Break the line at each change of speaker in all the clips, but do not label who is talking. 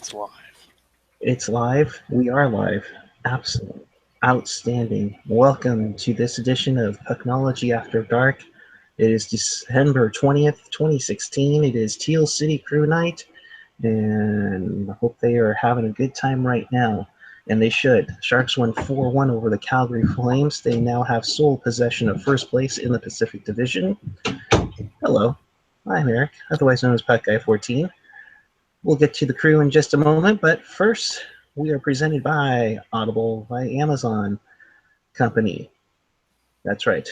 It's live.
It's live. We are live. Absolutely. Outstanding. Welcome to this edition of Pucknology After Dark. It is December 20th, 2016. It is Teal City Crew Night, and I hope they are having a good time right now. And they should. Sharks won 4-1 over the Calgary Flames. They now have sole possession of first place in the Pacific Division. Hello. I'm Eric, otherwise known as Puck Guy 14. We'll get to the crew in just a moment, but first, we are presented by Audible by Amazon Company. That's right.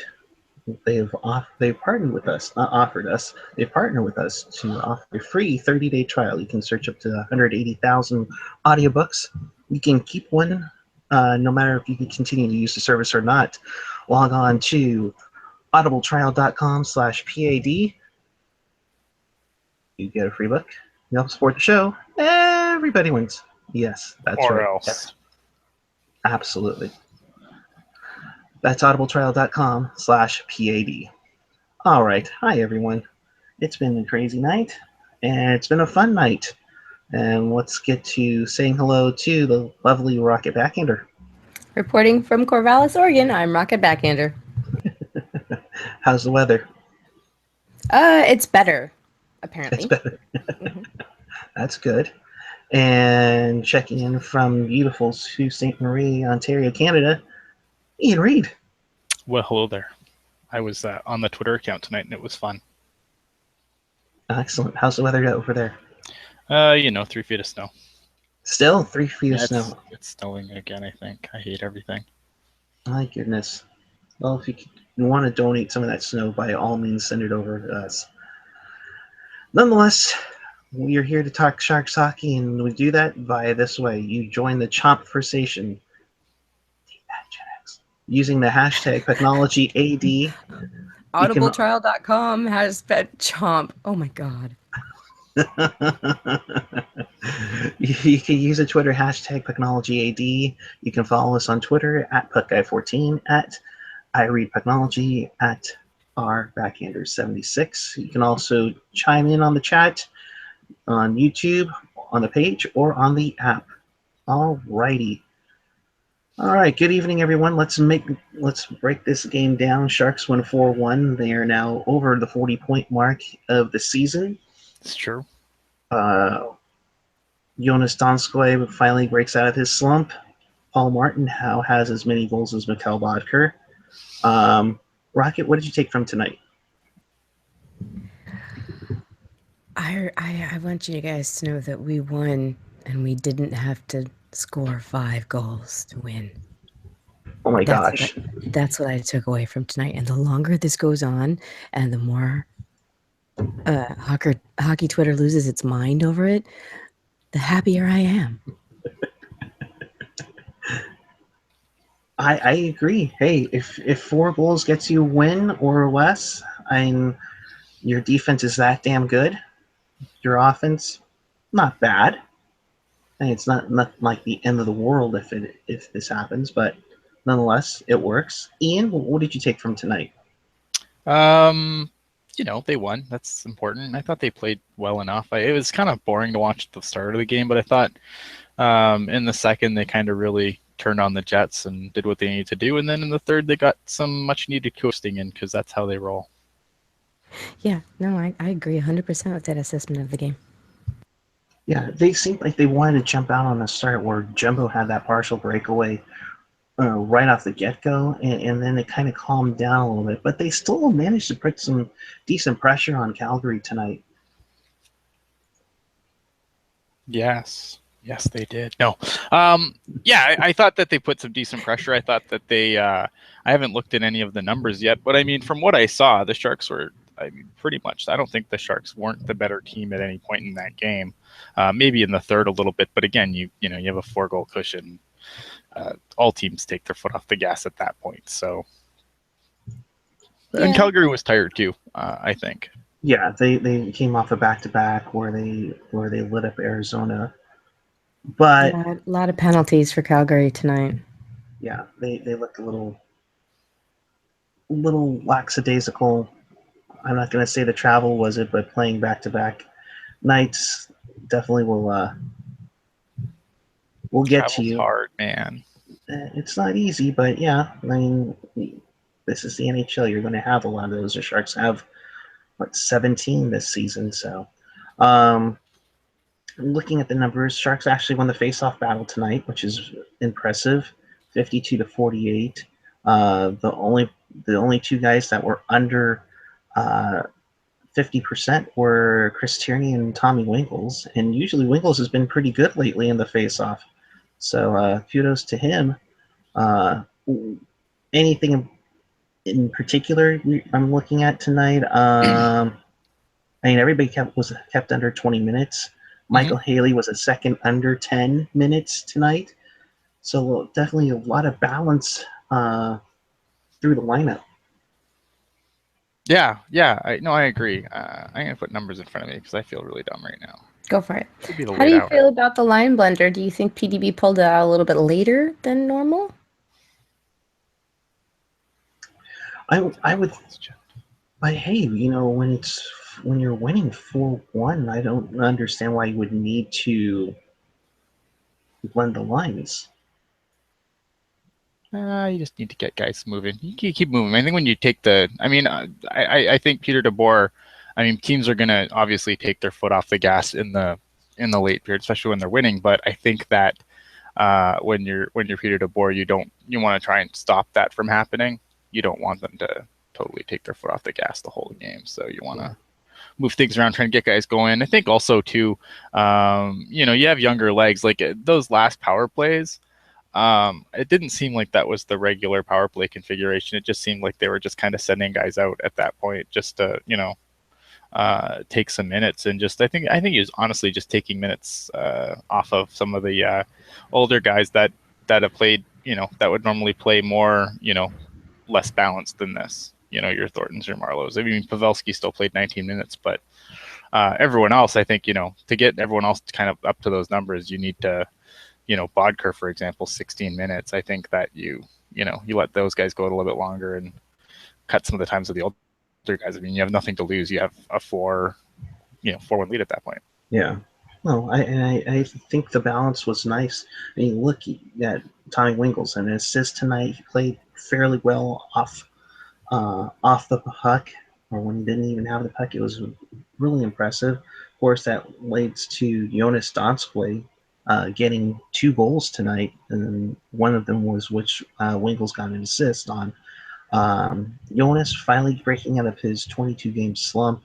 They've partnered with us, not offered us. They've partnered with us to offer a free 30-day trial. You can search up to 180,000 audiobooks. You can keep one, no matter if you can continue to use the service or not. Log on to audibletrial.com/PAD. You get a free book. You help support the show. Everybody wins. Yes, that's
Or
right.
else.
Absolutely. That's audibletrial.com/PAD. All right. Hi, everyone. It's been a crazy night, and it's been a fun night. And let's get to saying hello to the lovely Rocket Backhander.
Reporting from Corvallis, Oregon, I'm Rocket Backhander.
How's the weather?
It's better, apparently.
It's better. That's good. And checking in from beautiful Sault Ste. Marie, Ontario, Canada, Ian Reed.
Well, hello there. I was on the Twitter account tonight, and it was fun.
Excellent. How's the weather over there?
3 feet of snow.
Still 3 feet of snow.
It's snowing again, I think. I hate everything.
My goodness. Well, if you want to donate some of that snow, by all means, send it over to us. Nonetheless, we are here to talk Sharks hockey, and we do that via this way. You join the Chompversation using the hashtag Pucknology AD.
Audibletrial.com has bet chomp. Oh my god.
You can use the Twitter hashtag PucknologyAD. You can follow us on Twitter at PuckGuy14, at iReadPucknology, at rBackhander76. You can also chime in on the chat on YouTube, on the page, or on the app. Alrighty. All right, good evening, everyone. Let's break this game down. Sharks won 4-1. They are now over the 40-point mark of the season.
It's true.
Jonas Donskoy finally breaks out of his slump. Paul Martin now has as many goals as Mikhail Bodker. Rocket, what did you take from tonight?
I want you guys to know that we won and we didn't have to score 5 goals to win.
Oh my gosh.
That's what I took away from tonight. And the longer this goes on and the more hockey Twitter loses its mind over it, the happier I am.
I agree. Hey, if 4 goals gets you a win or less, your defense is that damn good. Your offense, not bad. And it's not like the end of the world if this happens, but nonetheless, it works. Ian, what did you take from tonight?
They won. That's important. I thought they played well enough. It was kind of boring to watch at the start of the game, but I thought in the second they kind of really turned on the Jets and did what they needed to do, and then in the third they got some much-needed coasting in because that's how they roll.
Yeah, no, I agree 100% with that assessment of the game.
Yeah, they seemed like they wanted to jump out on the start where Jumbo had that partial breakaway right off the get-go, and then it kind of calmed down a little bit. But they still managed to put some decent pressure on Calgary tonight.
Yes, they did. No. I thought that they put some decent pressure. I thought that they I haven't looked at any of the numbers yet, but I mean, from what I saw, the Sharks were, pretty much, I don't think the Sharks weren't the better team at any point in that game. Maybe in the third a little bit, but again, you have a 4-goal cushion. All teams take their foot off the gas at that point. So, and Calgary was tired too, I think.
Yeah, they came off a back-to-back where they lit up Arizona, but
a lot of penalties for Calgary tonight.
Yeah, they looked a little lackadaisical. I'm not going to say the travel was it, but playing back-to-back nights definitely will we'll get to
Travel's
you.
hard, man.
It's not easy, but yeah, I mean, this is the NHL. You're going to have a lot of those. The Sharks have, 17 this season. So, um, looking at the numbers, Sharks actually won the face-off battle tonight, which is impressive, 52-48. The only two guys that were under 50% were Chris Tierney and Tommy Winkles, and usually Winkles has been pretty good lately in the face-off. So kudos to him. Uh, Anything in particular I'm looking at tonight? I mean, everybody was kept under 20 minutes. Michael Haley was a second under 10 minutes tonight. So definitely a lot of balance through the lineup.
Yeah, I agree. I'm gonna put numbers in front of me because I feel really dumb right now.
Go for it.
Could be the
How do
late
you
hour.
feel about the line blender? Do you think PDB pulled it out a little bit later than normal?
I would, but hey, when you're winning 4-1, I don't understand why you would need to blend the lines.
You just need to get guys moving. You can keep moving. I think when you take I think Peter DeBoer. I mean, teams are gonna obviously take their foot off the gas in the late period, especially when they're winning. But I think that when you're Peter DeBoer, you want to try and stop that from happening. You don't want them to totally take their foot off the gas the whole game. So you want to move things around, trying to get guys going. I think also too, you have younger legs like those last power plays. It didn't seem like that was the regular power play configuration. It just seemed like they were just kind of sending guys out at that point just to, take some minutes. And just I think he was honestly just taking minutes off of some of the older guys that have played, that would normally play more, less balanced than this. Your Thorntons, your Marlows. I mean, Pavelski still played 19 minutes, but everyone else, I think, to get everyone else kind of up to those numbers, you need to, Bodker, for example, 16 minutes. I think that you let those guys go a little bit longer and cut some of the times of the older guys. I mean, you have nothing to lose. You have a 4-1 lead at that point.
Yeah. Well, I think the balance was nice. I mean, look at Tommy Winkles and an assist tonight. He played fairly well off the puck, or when he didn't even have the puck. It was really impressive. Of course, that leads to Jonas Donskoi getting 2 goals tonight, and one of them was which Winkles got an assist on. Jonas finally breaking out of his 22-game slump.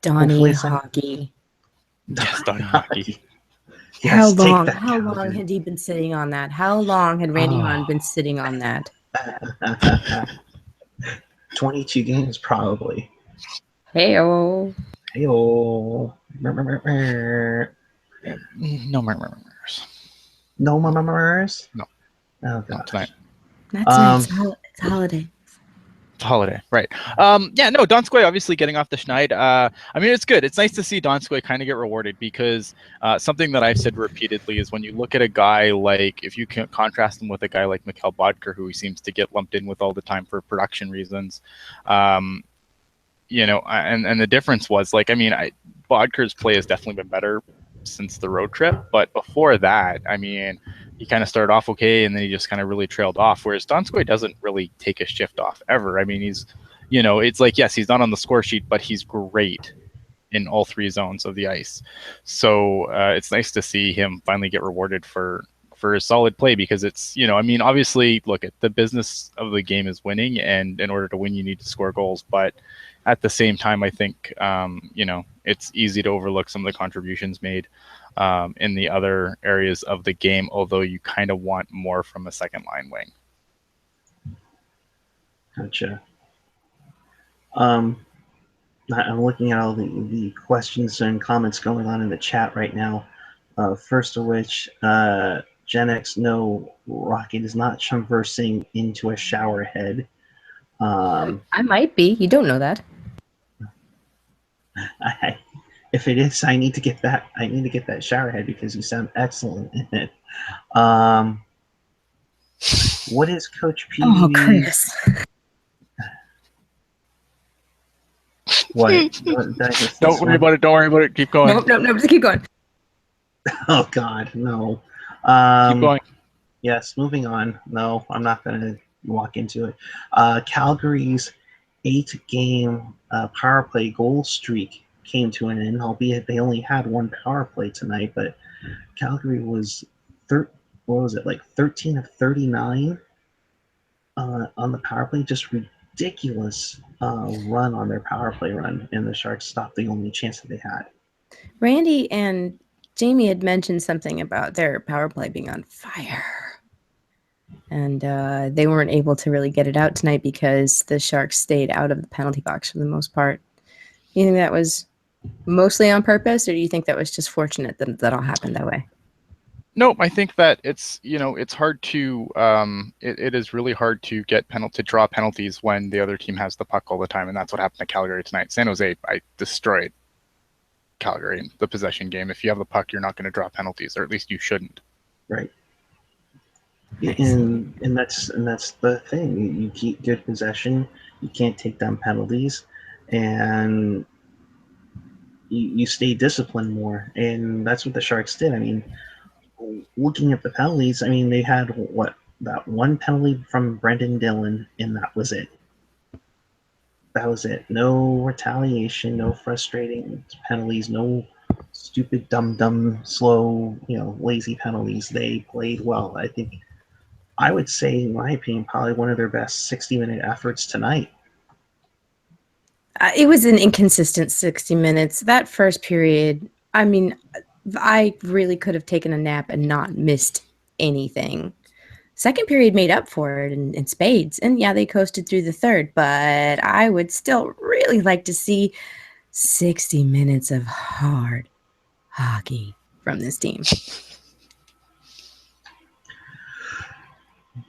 Donnie Hockey.
Yes, Donnie Hockey.
Yes,
How long had he been sitting on that? How long had Randy Hahn been sitting on that?
22 games, probably.
No
Hey-o.
murmurs.
No murmurs?
No.
Oh, gosh.
Not tonight.
Not tonight. It's holiday.
It's holiday, right? Donskoi obviously getting off the schneid. I mean, it's good. It's nice to see Donskoi kind of get rewarded because something that I've said repeatedly is when you look at a guy like, if you can contrast him with a guy like Mikhail Bodker, who he seems to get lumped in with all the time for production reasons, and the difference was Bodker's play has definitely been better since the road trip, but before that, I mean, he kind of started off okay, and then he just kind of really trailed off. Whereas Donskoi doesn't really take a shift off ever. I mean, he's, it's like, yes, he's not on the score sheet, but he's great in all 3 zones of the ice. So it's nice to see him finally get rewarded for his solid play, because it's, obviously, look, at the business of the game is winning, and in order to win, you need to score goals. But at the same time, I think, it's easy to overlook some of the contributions made in the other areas of the game, although you kind of want more from a second line wing.
Gotcha. I'm looking at all the questions and comments going on in the chat right now. First of which, Gen X, no, Rocket is not traversing into a shower head.
I might be. You don't know that.
If it is, I need to get that. I need to get that shower head because you sound excellent in it. What is Coach PDB?
Oh, Chris.
What?
Don't worry about it. Don't worry about it. Keep going.
No, just keep going.
Oh God, no.
Keep going.
Yes, moving on. No, I'm not going to walk into it. Calgary's 8-game power play goal streak came to an end, albeit they only had one power play tonight. But Calgary was what was it, like 13 of 39 on the power play? Just ridiculous run on their power play run, and the Sharks stopped the only chance that they had.
Randy and Jamie had mentioned something about their power play being on fire. And they weren't able to really get it out tonight because the Sharks stayed out of the penalty box for the most part. You think that was mostly on purpose, or do you think that was just fortunate that that all happened that way?
Nope, I think that it's it's hard to it is really hard to draw penalties when the other team has the puck all the time, and that's what happened to Calgary tonight. San Jose, I destroyed Calgary in the possession game. If you have the puck, you're not going to draw penalties, or at least you shouldn't.
Right. And that's the thing. You keep good possession. You can't take down penalties, and you stay disciplined more. And that's what the Sharks did. I mean, looking at the penalties, I mean, they had that one penalty from Brendan Dillon, and that was it. That was it. No retaliation, no frustrating penalties, no stupid, dumb, slow, lazy penalties. They played well. I think I would say, in my opinion, probably one of their best 60-minute efforts tonight.
It was an inconsistent 60 minutes. That first period, I mean, I really could have taken a nap and not missed anything. Second period made up for it in spades. And yeah, they coasted through the third, but I would still really like to see 60 minutes of hard hockey from this team.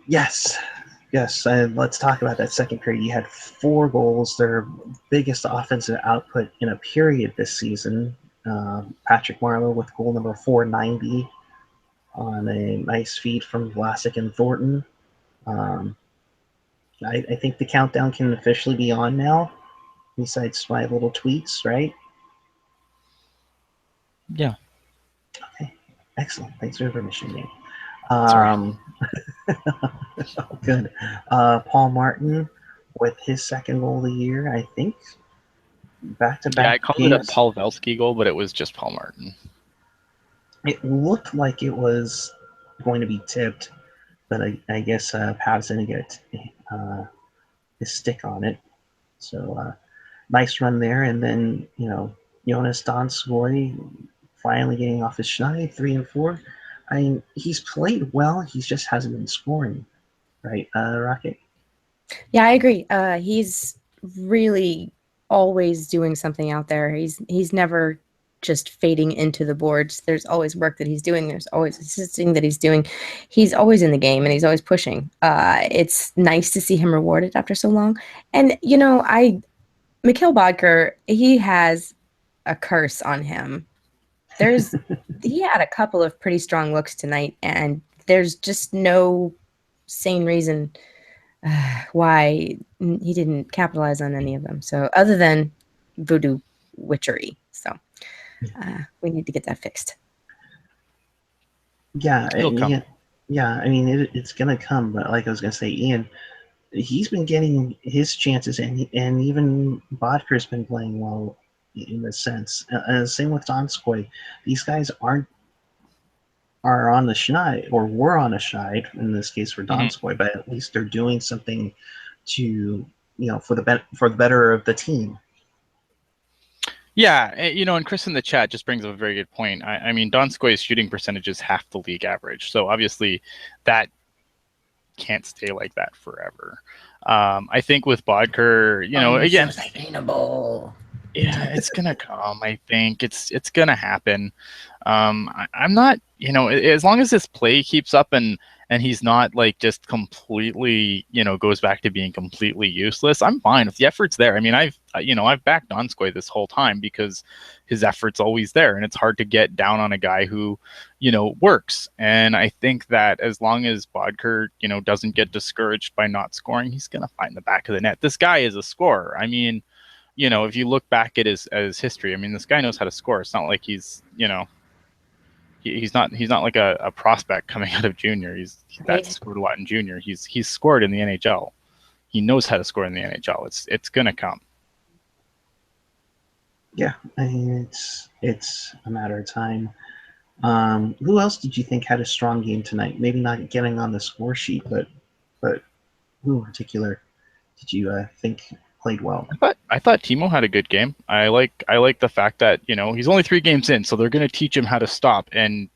Yes. Let's talk about that second period. You had 4 goals, their biggest offensive output in a period this season. Patrick Marleau with goal number 490 on a nice feed from Vlasic and Thornton. I think the countdown can officially be on now, besides my little tweets, right?
Yeah.
Okay, excellent. Thanks for the permission, Nate.
Sorry.
Good. Paul Martin with his second goal of the year, I think.
Yeah, I
Back-to-back
called it a
games.
Paul Velsky goal, but it was just Paul Martin.
It looked like it was going to be tipped, but I guess Pav's going to get his stick on it. So nice run there. And then, Jonas Donskoy finally getting off his schneid, 3 and 4. I mean, he's played well. He just hasn't been scoring, right, Rocket?
Yeah, I agree. He's really always doing something out there. He's never just fading into the boards. There's always work that he's doing. There's always assisting that he's doing. He's always in the game and he's always pushing. It's nice to see him rewarded after so long. And Mikhail Bodker, he has a curse on him. He had a couple of pretty strong looks tonight, and there's just no sane reason why he didn't capitalize on any of them. So other than voodoo witchery. So we need to get that fixed.
Yeah,
It'll come.
yeah. I mean, it's gonna come, but like I was gonna say, Ian, he's been getting his chances, and even Bodker's been playing well in this sense. Same with Donskoy. These guys are on the schneid, or were on a schneid in this case for Donskoy, but at least they're doing something to for the better of the team.
Yeah, and Chris in the chat just brings up a very good point. I mean, Donskoy's shooting percentage is half the league average, so obviously that can't stay like that forever. I think with Bodker, again,
sustainable.
Yeah, it's gonna come. I think it's gonna happen. I'm not, as long as this play keeps up and he's not like just completely, goes back to being completely useless. I'm fine if the effort's there. I mean, I've backed Donskoy this whole time because his effort's always there, and it's hard to get down on a guy who, works. And I think that as long as Bodker, doesn't get discouraged by not scoring, he's gonna find the back of the net. This guy is a scorer. I mean, if you look back at his history, I mean, this guy knows how to score. It's not like he's he's not like a prospect coming out of junior. That
Right.
scored a lot in junior. He's scored in the NHL. He knows how to score in the NHL. It's gonna come.
Yeah, I mean it's a matter of time. Who else did you think had a strong game tonight? Maybe not getting on the score sheet, but who in particular did you think played well?
I thought Timo had a good game. I like the fact that he's only 3 games in, so they're going to teach him how to stop and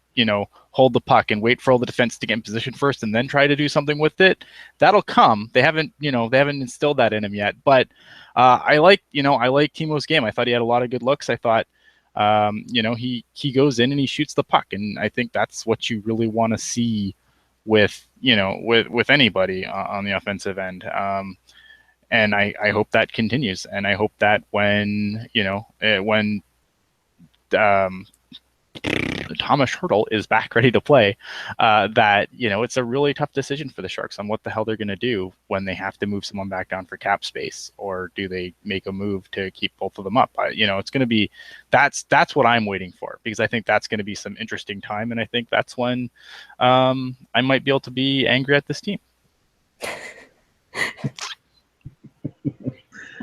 hold the puck and wait for all the defense to get in position first, and then try to do something with it. That'll come. They haven't instilled that in him yet. But I like Timo's game. I thought he had a lot of good looks. I thought he goes in and he shoots the puck, and I think that's what you really want to see with with anybody on the offensive end. And I hope that continues. And I hope that when Thomas Hertl is back ready to play, that it's a really tough decision for the Sharks on what the hell they're going to do when they have to move someone back down for cap space, or do they make a move to keep both of them up? It's going to be that's what I'm waiting for, because I think that's going to be some interesting time, and I think that's when I might be able to be angry at this team.
I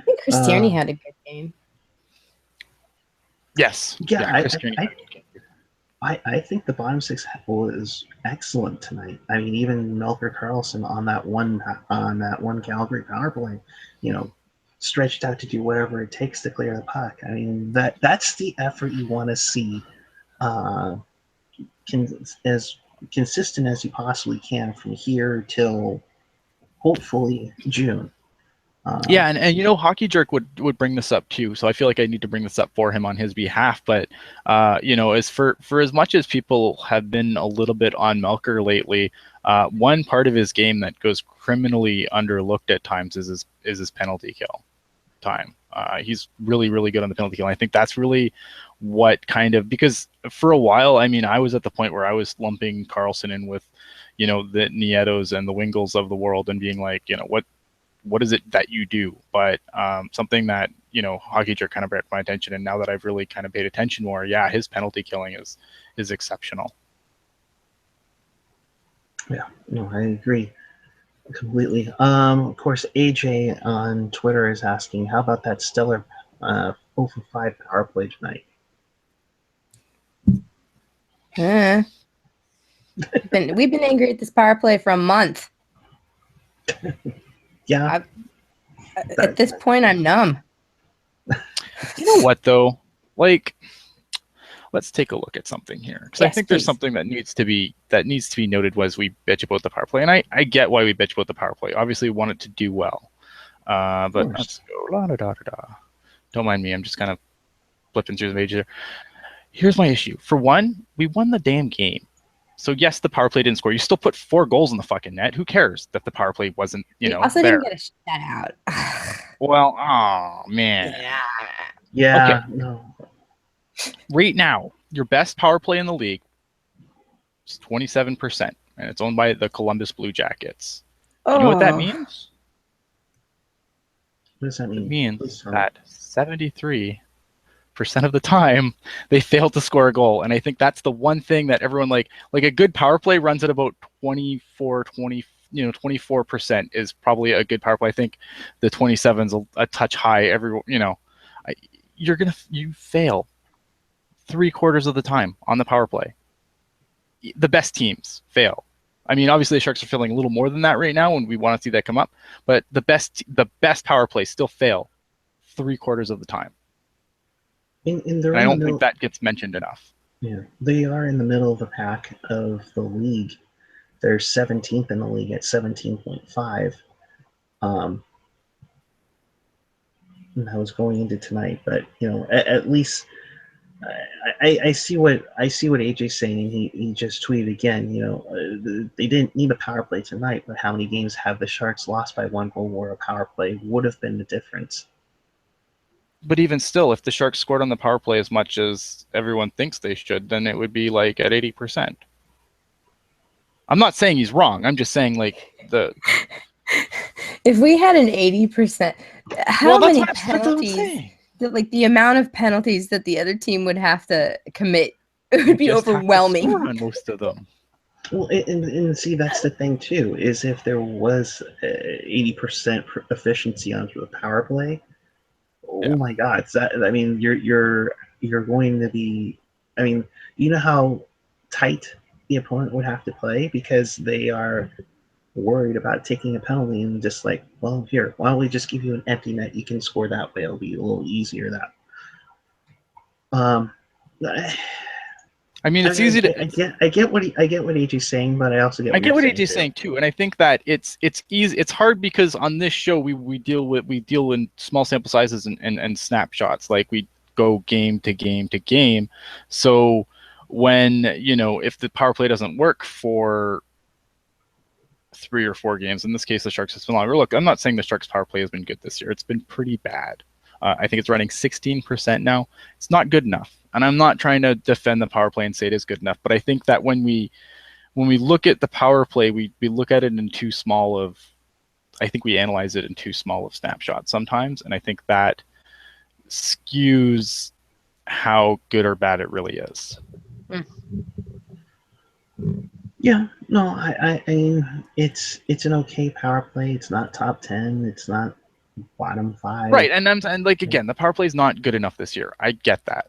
think Chris Tierney had a good game.
Yes.
Yeah,
Chris Tierney had a good game.
I think the bottom 6 was excellent tonight. I mean, even Melker Karlsson on that one Calgary power play, stretched out to do whatever it takes to clear the puck. I mean, that's the effort you want to see, as consistent as you possibly can from here till hopefully June.
Yeah, and Hockey Jerk would bring this up too, so I feel like I need to bring this up for him on his behalf. But as for as much as people have been a little bit on Melker lately, one part of his game that goes criminally underlooked at times is his penalty kill time. He's really, really good on the penalty kill. And I think that's really what because for a while, I mean, I was at the point where I was lumping Karlsson in with, the Nietos and the Wingles of the world, and being like, what is it that you do? But something that Hockey Jerk kind of brought my attention, and now that I've really kind of paid attention more, his penalty killing is exceptional.
Yeah, no, I agree completely. Of course, AJ on Twitter is asking, how about that stellar 0 for 5 power play tonight?
We've been angry at this power play for a month.
Yeah.
At this point, I'm numb.
You know what, though? Let's take a look at something here, because I think there's something that needs to be noted as we bitch about the power play, and I get why we bitch about the power play. Obviously, we want it to do well, but let's go. La, da, da, da, da. Don't mind me. I'm just kind of flipping through the pages here. Here's my issue. For one, we won the damn game. So yes, the power play didn't score. You still put 4 goals in the fucking net. Who cares that the power play wasn't,
also
there?
Didn't get a shutout.
Well, oh man.
Yeah.
Okay.
No.
Right now, your best power play in the league is 27%, and it's owned by the Columbus Blue Jackets. You know what that means?
What does that mean?
It means that 73% of the time they fail to score a goal, and I think that's the one thing that everyone like a good power play runs at about 24% is probably a good power play. I think the 27's a touch high. You fail 3/4 of the time on the power play. The best teams fail. I mean, obviously the Sharks are failing a little more than that right now, and we want to see that come up. But the best power plays still fail 3/4 of the time. And I don't think that gets mentioned enough.
Yeah, they are in the middle of the pack of the league. They're 17th in the league at 17.5. And that was going into tonight, but at least I see what AJ's saying. He just tweeted again. They didn't need a power play tonight, but how many games have the Sharks lost by 1 goal where a power play would have been the difference?
But even still, if the Sharks scored on the power play as much as everyone thinks they should, then it would be like at 80%. I'm not saying he's wrong. I'm just saying
if we had an 80%, how many penalties? The amount of penalties that the other team would have to commit It would be
just have to
overwhelming.
score on most of them.
Well, and see, that's the thing too. Is if there was 80% efficiency onto a power play, oh
Yeah.
my God! I mean, you're going to be. I mean, you know how tight the opponent would have to play because they are worried about taking a penalty and just like, well, here, why don't we just give you an empty net? You can score that way. It'll be a little easier that. Um,
I mean, it's easy to.
I get what AJ's saying, but I also get
I
what
get
you're
what
saying
AJ's
too.
saying too, and I think that it's easy. It's hard because on this show we deal in small sample sizes and snapshots. Like we go game to game to game. So when if the power play doesn't work for 3 or 4 games, in this case the Sharks has been longer. Look, I'm not saying the Sharks power play has been good this year. It's been pretty bad. I think it's running 16% now. It's not good enough, and I'm not trying to defend the power play and say it is good enough. But I think that when we look at the power play, we look at it in too small of. I think we analyze it in too small of snapshots sometimes, and I think that skews how good or bad it really is.
Yeah, no, I mean it's an okay power play. It's not top 10. It's not bottom 5.
Right, and like again, the power play is not good enough this year. I get that.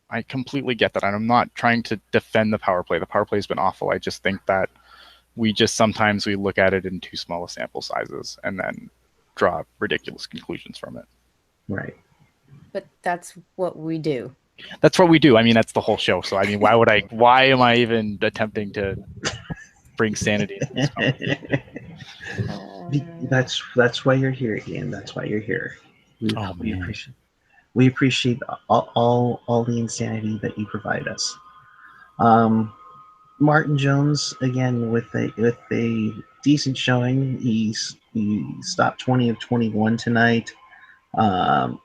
I completely get that, and I'm not trying to defend the power play. The power play has been awful. I just think that we sometimes look at it in too small of sample sizes and then draw ridiculous conclusions from it.
Right.
But that's what we do.
That's what we do. I mean, that's the whole show. So I mean, why am I even attempting to bring sanity into this conversation?
That's why you're here, Ian. That's why you're here. We
Man.
appreciate all the insanity that you provide us. Martin Jones again with a decent showing. He stopped 20 of 21 tonight. Um,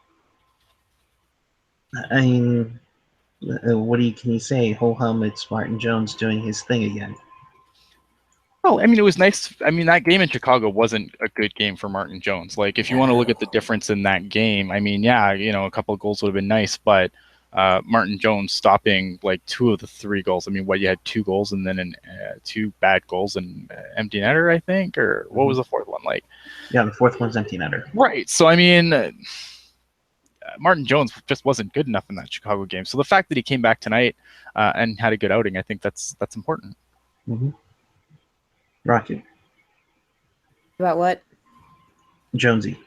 I mean, what can you say? Ho hum! It's Martin Jones doing his thing again.
Well, I mean, it was nice. I mean, that game in Chicago wasn't a good game for Martin Jones. Like, if you want to look at the difference in that game, I mean, yeah, a couple of goals would have been nice, but Martin Jones stopping like 2 of the 3 goals. I mean, you had 2 goals and then 2 bad goals and empty netter, I think, or what was the 4th one like?
Yeah, the 4th one's empty netter.
Right. So I mean, Martin Jones just wasn't good enough in that Chicago game. So the fact that he came back tonight and had a good outing, I think that's important.
Mm-hmm. Rocky.
About what?
Jonesy.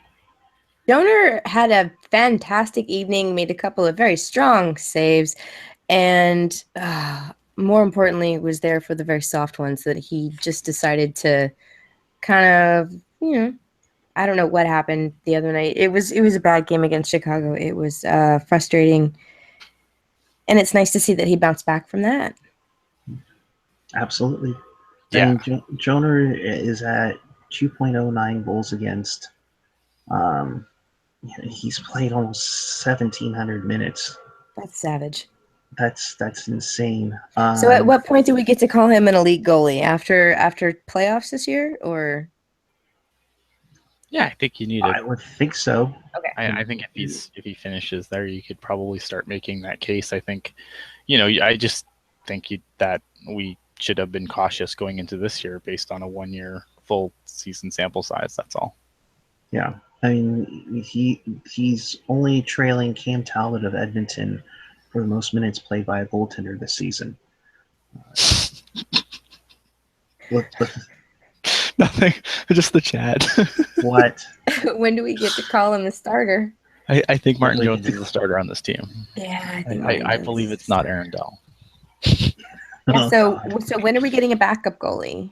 Donor had a fantastic evening, made a couple of very strong saves, and more importantly, was there for the very soft ones that he just decided to kind of, I don't know what happened the other night. It was a bad game against Chicago. It was frustrating, and it's nice to see that he bounced back from that.
Absolutely.
Yeah.
I mean, Joner is at 2.09 goals against. He's played almost 1,700 minutes.
That's savage.
That's insane.
So at what point do we get to call him an elite goalie? After playoffs this year, or?
Yeah, I think you need it.
I would think so.
Okay.
I think if he finishes there, you could probably start making that case. I think, I just think that we should have been cautious going into this year based on a 1-year full season sample size. That's all.
Yeah, I mean he's only trailing Cam Talbot of Edmonton for the most minutes played by a goaltender this season.
Nothing, just the chat.
What?
When do we get to call him the starter?
I think Martin Jones is the starter on this team.
Yeah, I think
I believe it's not Aaron Dell.
Yeah, so when are we getting a backup goalie?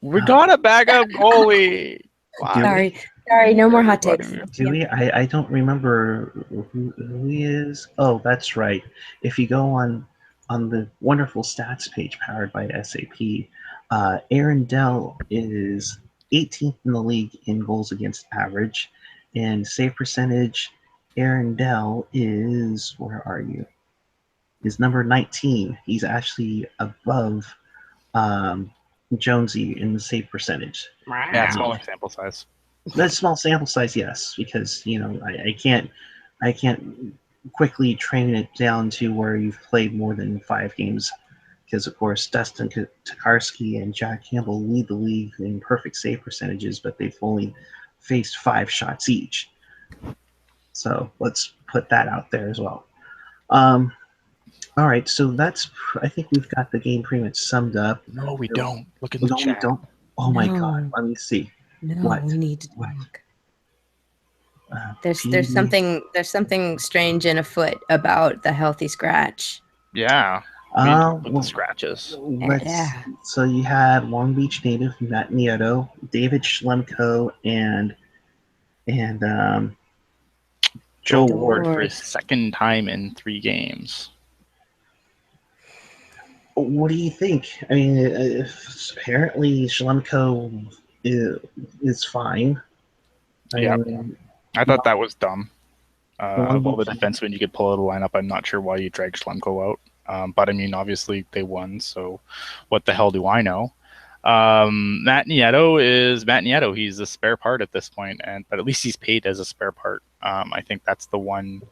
We got a backup goalie.
Wow. Sorry, no more hot takes.
Do we? I don't remember who he is. Oh, that's right. If you go on the wonderful stats page powered by SAP, Aaron Dell is 18th in the league in goals against average, and save percentage. Aaron Dell is, where are you? Is number 19. He's actually above Jonesy in the save percentage.
Yeah, smaller sample size.
That's small sample size, yes, because I can't quickly training it down to where you've played more than 5 games. Because, of course, Dustin Tokarski and Jack Campbell lead the league in perfect save percentages, but they've only faced 5 shots each. So let's put that out there as well. All right, so I think we've got the game pretty much summed up.
No, we don't. Look in the
No, we
chat.
don't. Oh my
No.
God, let me see.
No,
What?
we need to
What?
talk. There's something strange in afoot about the healthy scratch.
Yeah. With the scratches.
Yeah.
So you had Long Beach native Matt Nieto, David Schlemko, and
Joe
Joe
Ward for
Ward.
his second time in 3 games.
What do you think? I mean, apparently Schlemko is fine.
Yeah.
mean,
I thought that was dumb.
Long
Of all the
Beach-
defensemen you could pull out of the lineup, I'm not sure why you dragged Schlemko out. But I mean, obviously they won, so what the hell do I know? Matt Nieto is Matt Nieto. He's a spare part at this point, but at least he's paid as a spare part. I think that's the one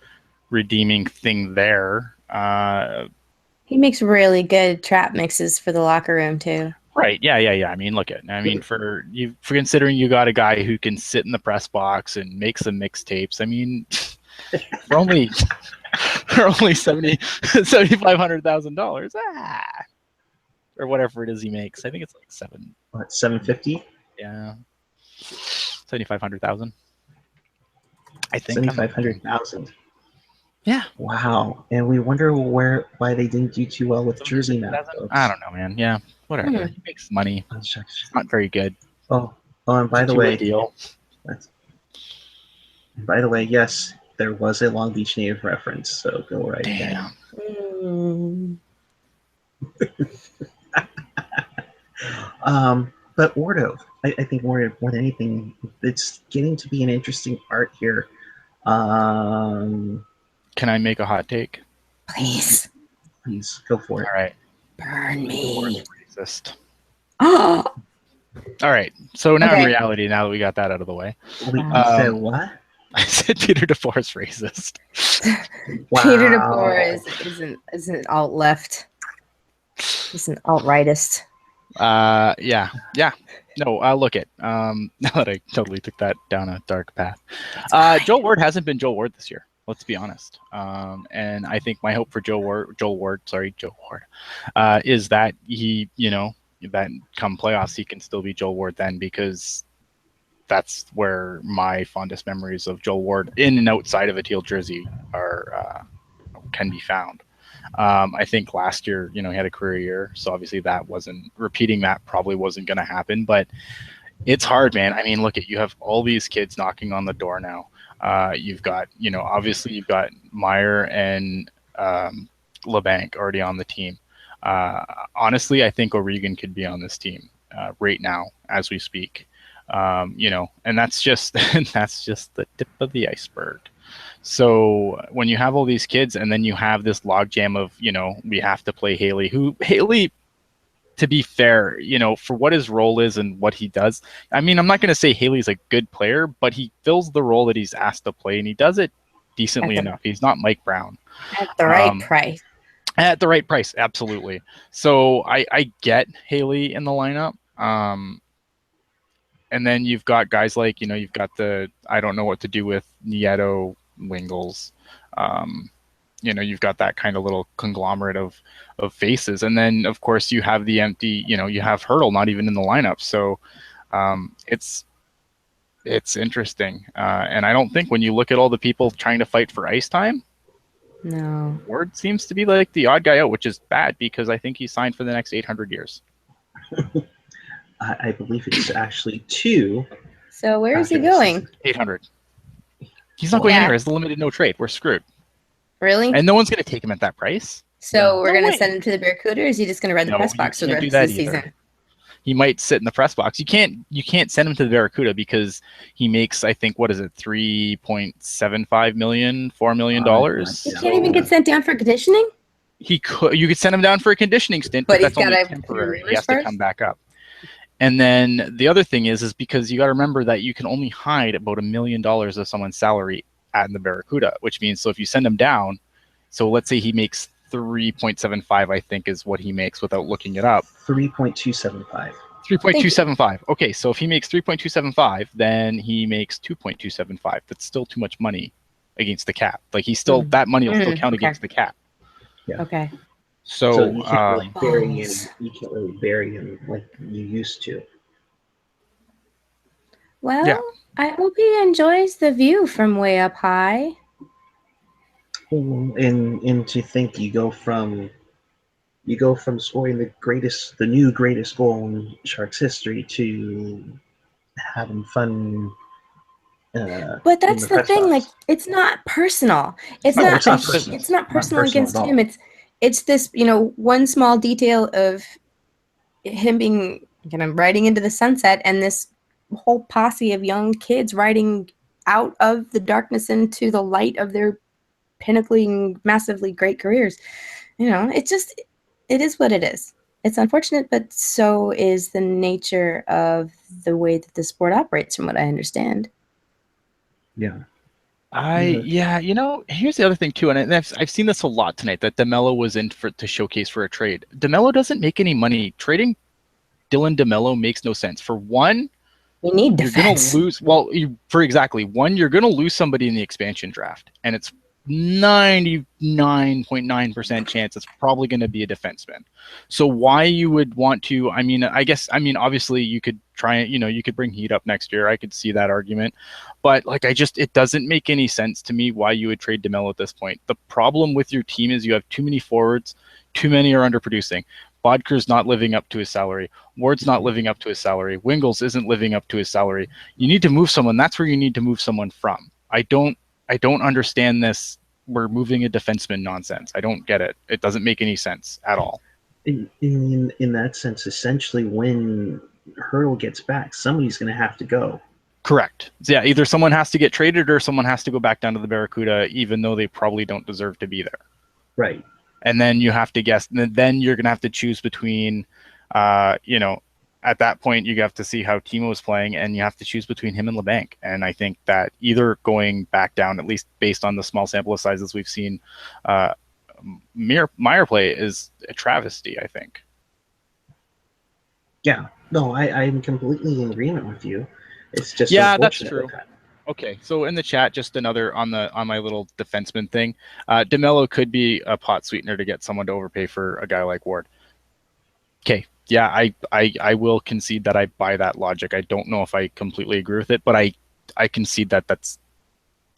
redeeming thing there.
He makes really good trap mixes for the locker room too.
Right. Yeah. I mean, for considering you got a guy who can sit in the press box and make some mixtapes. I mean, for only $7,500,000, or whatever it is he makes. I think it's like
$750?
Yeah, 7,500,000. I think
7,500,000.
Yeah.
Wow. And we wonder why they didn't do too well with Jersey now.
I don't know, man. Yeah, whatever. He makes money. It's not very good.
And by the way,
deal.
By the way, yes, there was a Long Beach native reference, so go right ahead. But Ordo, I think more than anything, it's getting to be an interesting art here.
Can I make a hot take?
Please
go for it.
All right.
Burn me.
Racist. All right. So now in reality, now that we got that out of the way,
we said what?
I said Peter DeFore is racist.
Wow. Peter DeFore is an alt left. He's an alt rightist.
Yeah. No, I'll look at. Now that I totally took that down a dark path. Joel Ward hasn't been Joel Ward this year. Let's be honest. And I think my hope for Joe Ward, is that he, that come playoffs, he can still be Joel Ward then, because that's where my fondest memories of Joel Ward in and outside of a teal jersey can be found. I think last year, he had a career year, so obviously repeating that probably wasn't going to happen, but it's hard, man. I mean, you have all these kids knocking on the door now. You've got, obviously you've got Meyer and LeBanc already on the team. Honestly, I think O'Regan could be on this team right now as we speak. And that's just the tip of the iceberg. So when you have all these kids and then you have this logjam of, we have to play Haley, to be fair, for what his role is and what he does. I mean, I'm not going to say Haley's a good player, but he fills the role that he's asked to play, and he does it decently enough. He's not Mike Brown.
At the right price.
At the right price, absolutely. So I get Haley in the lineup. And then you've got guys like, you've got I don't know what to do with Nieto, Wingles. You've got that kind of little conglomerate of faces. And then, of course, you have the empty, you have Hurdle not even in the lineup. So it's interesting. And I don't think when you look at all the people trying to fight for ice time,
no,
Ward seems to be like the odd guy out, which is bad because I think he's signed for the next 800 years.
I believe it's actually 2.
So where is he going?
800. He's not going anywhere. It's the limited no trade. We're screwed.
Really?
And no one's going to take him at that price.
So we're going to send him to the Barracuda, or is he just going to ride the press box for the rest of the season?
He might sit in the press box. You can't send him to the Barracuda because he makes, I think, what is it, $3.75 million, $4 million.
He can't even get sent down for conditioning?
You could send him down for a conditioning stint, but that's only temporary. He has to come back up. And then the other thing is because you got to remember that you can only hide about $1 million of someone's salary at the Barracuda, which means so if you send him down, so let's say he makes 3.75, I think is what he makes without looking it up.
3.275.
3.275. Okay, so if he makes 3.275, then he makes 2.275. That's still too much money against the cap. Like he's still that money will still count against the cap.
Yeah.
Okay.
So you can't really bury him.
balls.
You can't really bury him like you used to.
Well,
Yeah.
I hope he enjoys the view from way up high.
And to think you go from scoring the new greatest goal in Sharks history to having fun.
But
in
that's
the
the
press
thing. Like,
box.
it's not personal. It's
No,
not.
it's not personal.
It's not
Not
personal
personal
against
at all.
him. It's this. One small detail of him being kind of riding into the sunset, and this whole posse of young kids riding out of the darkness into the light of their pinnacling, massively great careers. It is what it is. It's unfortunate, but so is the nature of the way that the sport operates, from what I understand.
Yeah.
Here's the other thing too, and I've seen this a lot tonight that DeMello was in to showcase for a trade. DeMello doesn't make any money trading. Dylan DeMello makes no sense. For one,
We need
you're gonna
defense.
lose. Well, for exactly one, you're gonna lose somebody in the expansion draft, and it's 99.9% chance it's probably going to be a defenseman. So why you would want to? Obviously you could try it. You could bring Heat up next year. I could see that argument, but it doesn't make any sense to me why you would trade DeMello at this point. The problem with your team is you have too many forwards. Too many are underproducing. Bodker's not living up to his salary. Ward's not living up to his salary. Wingles isn't living up to his salary. You need to move someone. That's where you need to move someone from. I don't understand this. We're moving a defenseman nonsense. I don't get it. It doesn't make any sense at all.
In that sense, essentially, when Hurdle gets back, somebody's going to have to go.
Correct. So yeah, either someone has to get traded or someone has to go back down to the Barracuda, even though they probably don't deserve to be there.
Right.
And then you have to guess. And then you're going to have to choose between, at that point, you have to see how Timo is playing, and you have to choose between him and LeBanc. And I think that either going back down, at least based on the small sample sizes we've seen, Meyer play is a travesty, I think.
Yeah. No, I'm completely in agreement with you. It's just
that's
unfortunate
true.
that.
Okay, so in the chat, just another on my little defenseman thing. DeMello could be a pot sweetener to get someone to overpay for a guy like Ward. Okay, yeah, I will concede that I buy that logic. I don't know if I completely agree with it, but I concede that that's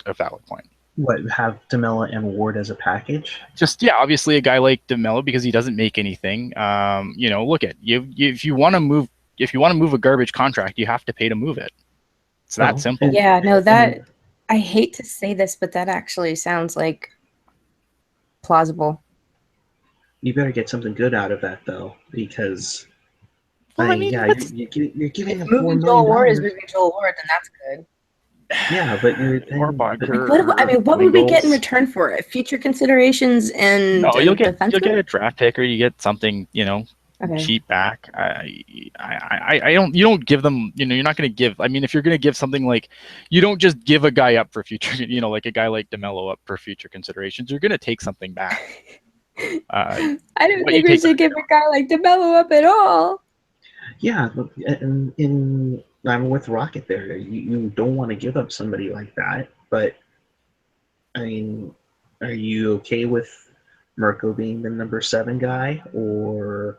a valid point.
What, have DeMello and Ward as a package?
Obviously a guy like DeMello, because he doesn't make anything. Look at you. If you want to move a garbage contract, you have to pay to move it. It's that simple.
Yeah, no, I hate to say this, but that actually sounds like plausible.
You better get something good out of that, though, because
Well,
you're giving
If
him $4
moving
million.
Joel Ward is moving Joel Ward, then that's good.
Yeah, but you're then.
What would we get in return for it? Future considerations and
No, you'll get
defenseman?
a draft pick, or you get something cheap back. You don't give them. You're not going to give. I mean, if you're going to give something like, you don't just give a guy up for future. Like a guy like DeMello up for future considerations. You're going to take something back.
I don't think we should give a guy like DeMello up at all.
Yeah, I'm with Rocket there. You don't want to give up somebody like that, but I mean, are you okay with Mirko being the number 7 guy, or?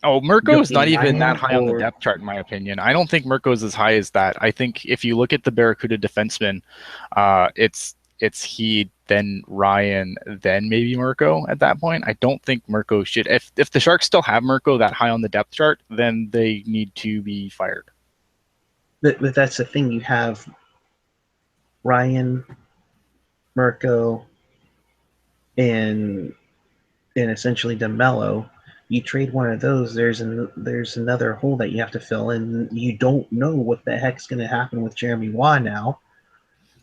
Oh, Mirko's not even that
Ryan,
high on the depth chart, in my opinion. I don't think Mirko's as high as that. I think if you look at the Barracuda defensemen, it's he, then Ryan, then maybe Mirko at that point. I don't think Mirko should. If the Sharks still have Mirko that high on the depth chart, then they need to be fired.
But that's the thing. You have Ryan, Mirko, and essentially DeMello. You trade one of those, there's another hole that you have to fill in. You don't know what the heck's going to happen with Jeremy Waugh now.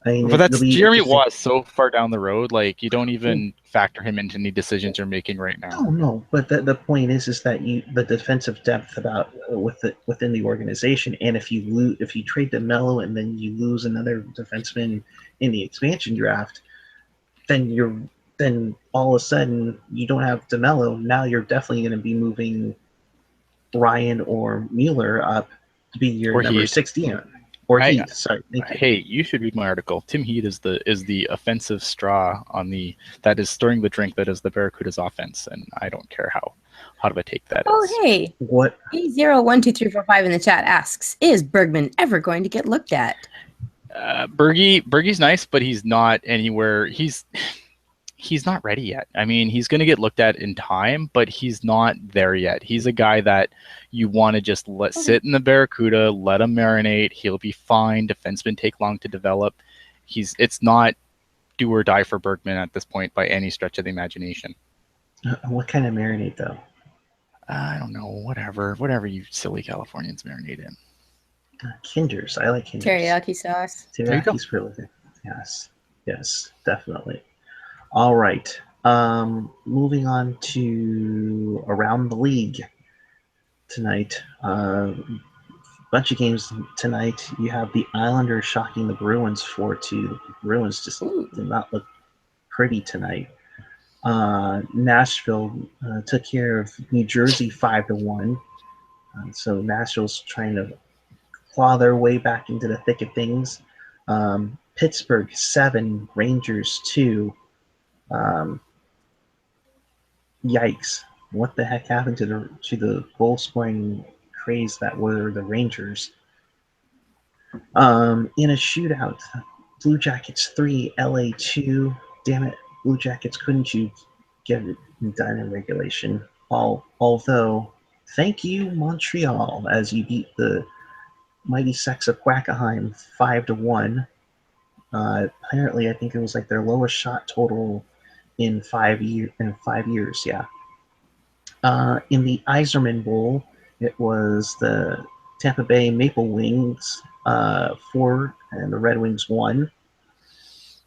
I mean,
But that's
it'll be
Jeremy
interesting.
Watt is so far down the road. Like you don't even factor him into any decisions you're making right now.
No. But the point is that the defensive depth about within the organization, and if you trade DeMelo and then you lose another defenseman in the expansion draft, then all of a sudden you don't have DeMelo. Now you're definitely going to be moving Ryan or Mueller up to be your
Or
number
Heat.
16 or
I
Heath. Sorry, thank you.
Hey, you should read my article. Tim Heat is the offensive straw that is stirring the drink that is the Barracuda's offense, and I don't care how hot of a take that is.
Hey,
What?
E012345 in the chat asks, is Bergman ever going to get looked at?
Bergie's nice, but he's not anywhere. He's not ready yet. I mean, he's going to get looked at in time, but he's not there yet. He's a guy that you want to just let sit in the Barracuda, let him marinate. He'll be fine. Defensemen take long to develop. It's not do or die for Bergman at this point by any stretch of the imagination.
What kind of marinade though?
I don't know. Whatever you silly Californians marinate in.
Kinders. I like Kinders.
Teriyaki sauce.
Teriyaki's really good. Yes, definitely. All right. Moving on to around the league tonight. Bunch of games tonight. You have the Islanders shocking the Bruins 4-2. The Bruins just did not look pretty tonight. Nashville took care of New Jersey 5-1. So Nashville's trying to claw their way back into the thick of things. Pittsburgh 7, Rangers 2. Yikes! What the heck happened to the goal scoring craze that were the Rangers? In a shootout, Blue Jackets 3, LA 2. Damn it, Blue Jackets, couldn't you get it done in regulation? Although, thank you, Montreal, as you beat the mighty Sex of Quackenheim 5-1. Apparently, I think it was like their lowest shot total in 5 years. Yeah. In the Iserman Bowl, it was the Tampa Bay Maple Wings 4 and the Red Wings 1.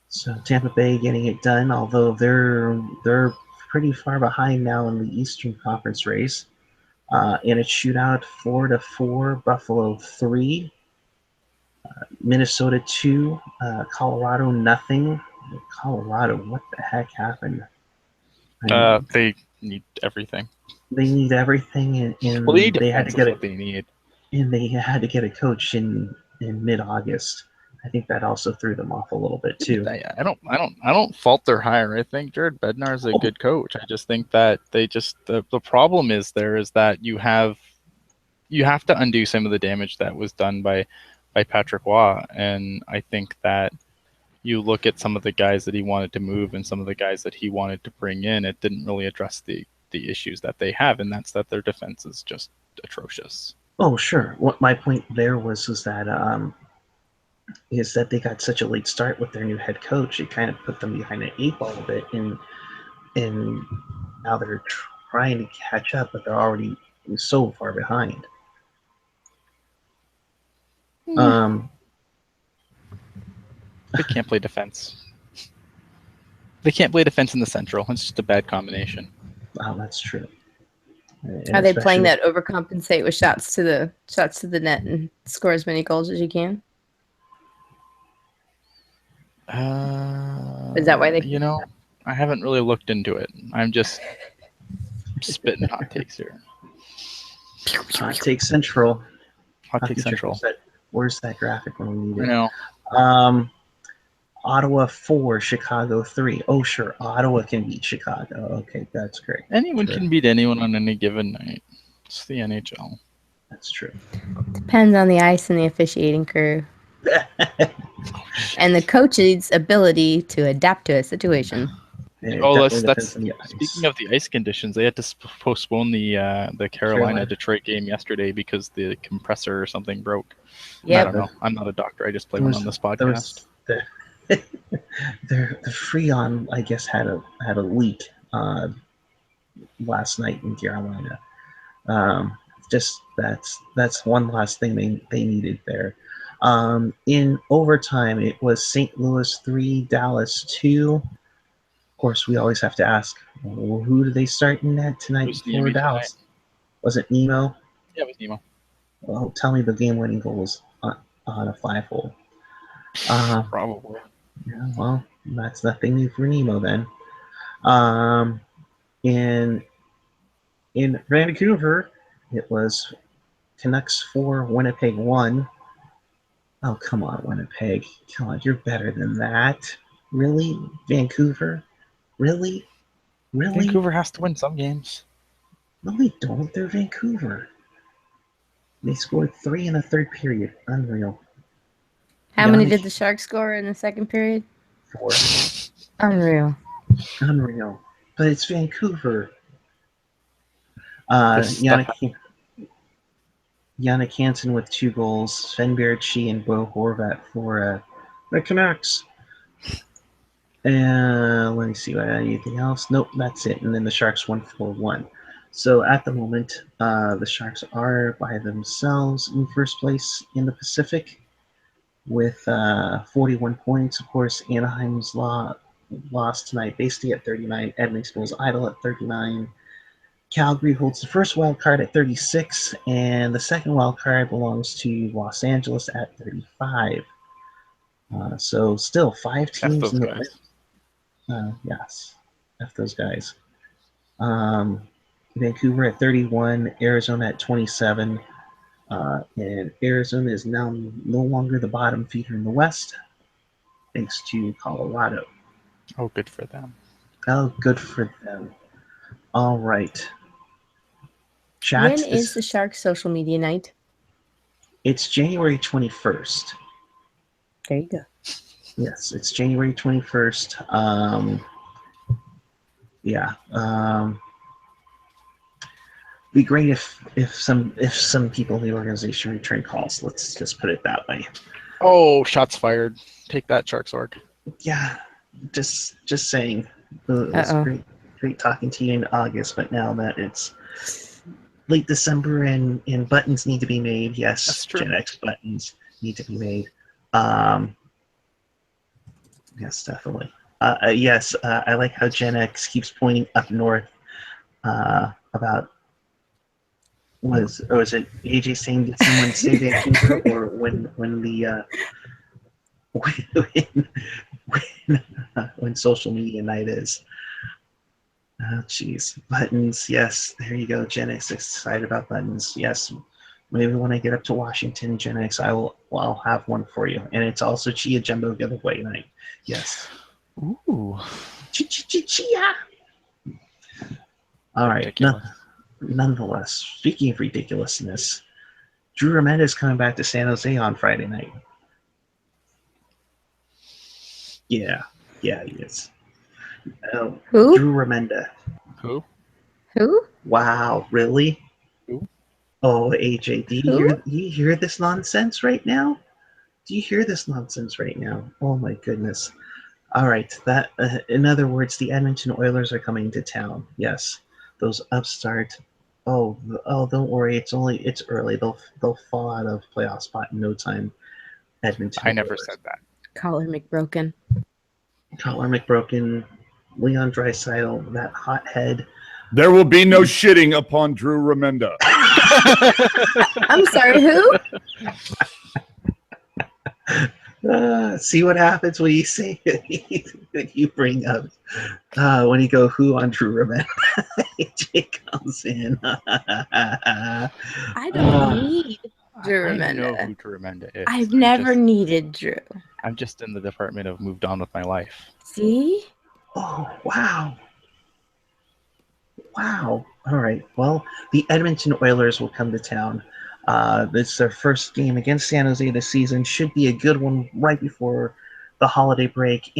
So Tampa Bay getting it done, although they're pretty far behind now in the Eastern Conference race. In a shootout, Florida 4, Buffalo 3, Minnesota 2, Colorado nothing. Colorado, what the heck happened?
They need everything.
They need everything, and
Well, they need
they had to
defense
get
is what they need.
And they had to get a coach in mid-August. I think that also threw them off a little bit too.
I don't fault their hire. I think Jared Bednar is a good coach. I just think that the problem is that you have to undo some of the damage that was done by Patrick Waugh, and I think that you look at some of the guys that he wanted to move and some of the guys that he wanted to bring in, it didn't really address the issues that they have, and that's that their defense is just atrocious.
Oh, sure. What my point there was that they got such a late start with their new head coach. It kind of put them behind the 8 ball a bit, and now they're trying to catch up, but they're already so far behind.
They can't play defense. They can't play defense in the Central. It's just a bad combination.
Oh, that's true.
Are they playing that overcompensate with shots to the net and score as many goals as you can? Is that why they?
I haven't really looked into it. I'm just spitting hot takes here.
Hot take central.
Hot take central.
Where's that graphic when we need it?
I know.
Ottawa 4, Chicago 3. Oh, sure. Ottawa can beat Chicago. Okay, that's great.
Anyone can beat anyone on any given night. It's the NHL.
That's true.
Depends on the ice and the officiating crew. And the coach's ability to adapt to a situation.
That's speaking of the ice conditions. They had to postpone the Carolina-Detroit game yesterday because the compressor or something broke. Yep. I don't know. I'm not a doctor. I just play one on this podcast.
The Freon, I guess, had a leak last night in Carolina. Just that's one last thing they needed there. In overtime, it was St. Louis 3, Dallas 2. Of course, we always have to ask, well, who do they start in that tonight
Who's
for
Niemi tonight?
Dallas? Was it Nemo?
Yeah, it was Nemo.
Well, tell me the game-winning goals on a 5-hole.
Probably.
Yeah, well, that's nothing new for Nemo then. Um, in Vancouver, it was Canucks 4, Winnipeg 1. Oh, come on, Winnipeg. Come on, you're better than that. Really? Vancouver? Really? Really?
Vancouver has to win some games.
No, they don't. They're Vancouver. They scored 3 in the third period. Unreal.
How many
Yannick
did the Sharks score in the second period?
4.
Unreal.
Unreal. But it's Vancouver.
This stuff.
Yannick Hansen with 2 goals. Sven Berchi and Bo Horvat for the Canucks. And let me see. Anything else? Nope, that's it. And then the Sharks won 4-1. So at the moment, the Sharks are by themselves in first place in the Pacific with 41 points. Of course, Anaheim's lost tonight. They stay at 39. Edmonton's idle at 39. Calgary holds the first wild card at 36, and the second wild card belongs to Los Angeles at 35. So still 5
F
teams
those
in the
guys.
yes, F those guys. Vancouver at 31, Arizona at 27, and Arizona is now no longer the bottom feeder in the West, thanks to Colorado.
Oh, good for them.
Oh, good for them. All right. Chat,
When is the Sharks social media night?
It's January 21st.
There you go.
Yes, it's January 21st. Yeah. Be great if some people in the organization return calls. Let's just put it that way.
Oh, shots fired. Take that, Sharks org.
Yeah, just saying. It was great talking to you in August, but now that it's late December and buttons need to be made, yes,
That's true.
Gen X buttons need to be made. Yes, definitely. Yes, I like how Gen X keeps pointing up north about was it AJ saying did someone say Vancouver or when the when social media night is. Oh, jeez. Buttons. Yes, there you go. Gen X excited about buttons. Yes. Maybe when I get up to Washington, Gen X, I'll have one for you. And it's also Chia Jumbo giveaway night. Yes.
Ooh.
Chia. All right.
Ridiculous.
Nonetheless, speaking of ridiculousness, Drew Remenda is coming back to San Jose on Friday night. Yeah, he is.
Who?
Drew Remenda.
Who?
Wow, really?
Who?
Oh, AJ, do you hear this nonsense right now? Do you hear this nonsense right now? Oh my goodness. All right, that in other words, the Edmonton Oilers are coming to town. Yes, those upstart. Oh, don't worry. It's early. They'll fall out of playoff spot in no time. Edmonton.
I never
Oilers.
said that.
Collar McBroken.
Collar McBroken, Leon Draisaitl, that hothead.
There will be no shitting upon Drew Remenda.
I'm sorry, who?
See what happens when you say that you bring up when you go who on Drew Remenda. AJ comes in.
I don't need Drew
I
Remenda.
know who Drew Remenda is.
I've never needed Drew.
I'm just in the department of moved on with my life.
See?
Oh, wow. Wow. All right. Well, the Edmonton Oilers will come to town. This is their first game against San Jose this season. Should be a good one right before the holiday break.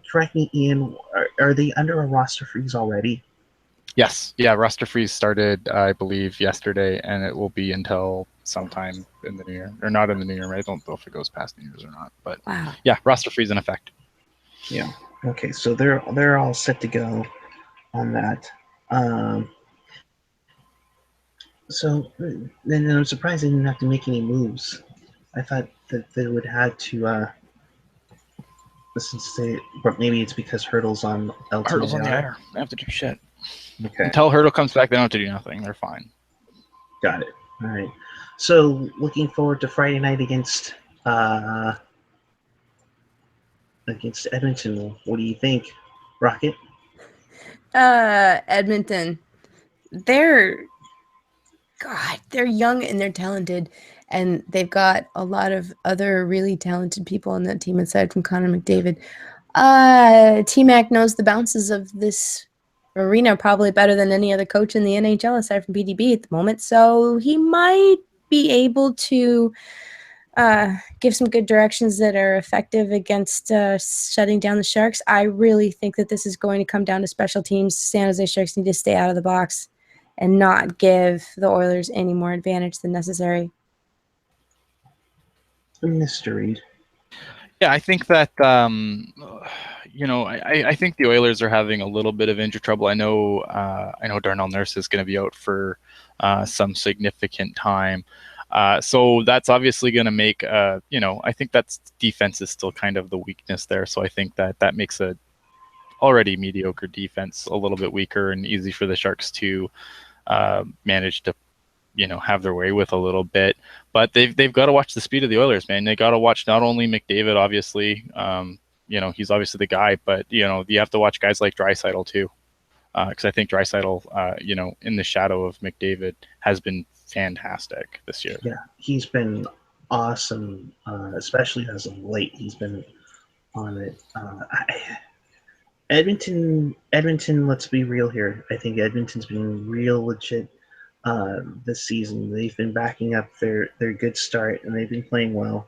Correct me, Ian, are they under a roster freeze already?
Yes. Yeah, roster freeze started, I believe, yesterday, and it will be until sometime in the new year. Or not in the new year. I don't know if it goes past New Year's or not. But
wow.
Yeah, roster freeze in effect.
Yeah. Okay, so they're all set to go on that. So then I'm surprised they didn't have to make any moves. I thought that they would have to listen to say, but maybe it's because Hurdle's on
Hurdle's on the
LTIR.
IR. They have to do shit.
Okay,
Until Hurdle comes back, they don't have to do nothing. They're fine.
got it. All right. So looking forward to Friday night against Edmonton. What do you think, Rocket?
Edmonton. They're young and they're talented, and they've got a lot of other really talented people on that team aside from Connor McDavid. T-Mac knows the bounces of this arena probably better than any other coach in the NHL aside from BDB at the moment, so he might be able to give some good directions that are effective against shutting down the Sharks. I really think that this is going to come down to special teams. San Jose Sharks need to stay out of the box and not give the Oilers any more advantage than necessary.
Mr. Reed.
Yeah, I think that I think the Oilers are having a little bit of injury trouble. I know Darnell Nurse is going to be out for some significant time. So that's obviously going to make, I think that's defense is still kind of the weakness there. So I think that makes a already mediocre defense a little bit weaker and easy for the Sharks to manage to, have their way with a little bit. But they've got to watch the speed of the Oilers, man. They got to watch not only McDavid, obviously, he's obviously the guy, but, you have to watch guys like Draisaitl too. Because I think Draisaitl, in the shadow of McDavid, has been fantastic this year.
Yeah, he's been awesome, especially as of late. He's been on it. Edmonton. Let's be real here. I think Edmonton's been real legit this season. They've been backing up their good start, and they've been playing well.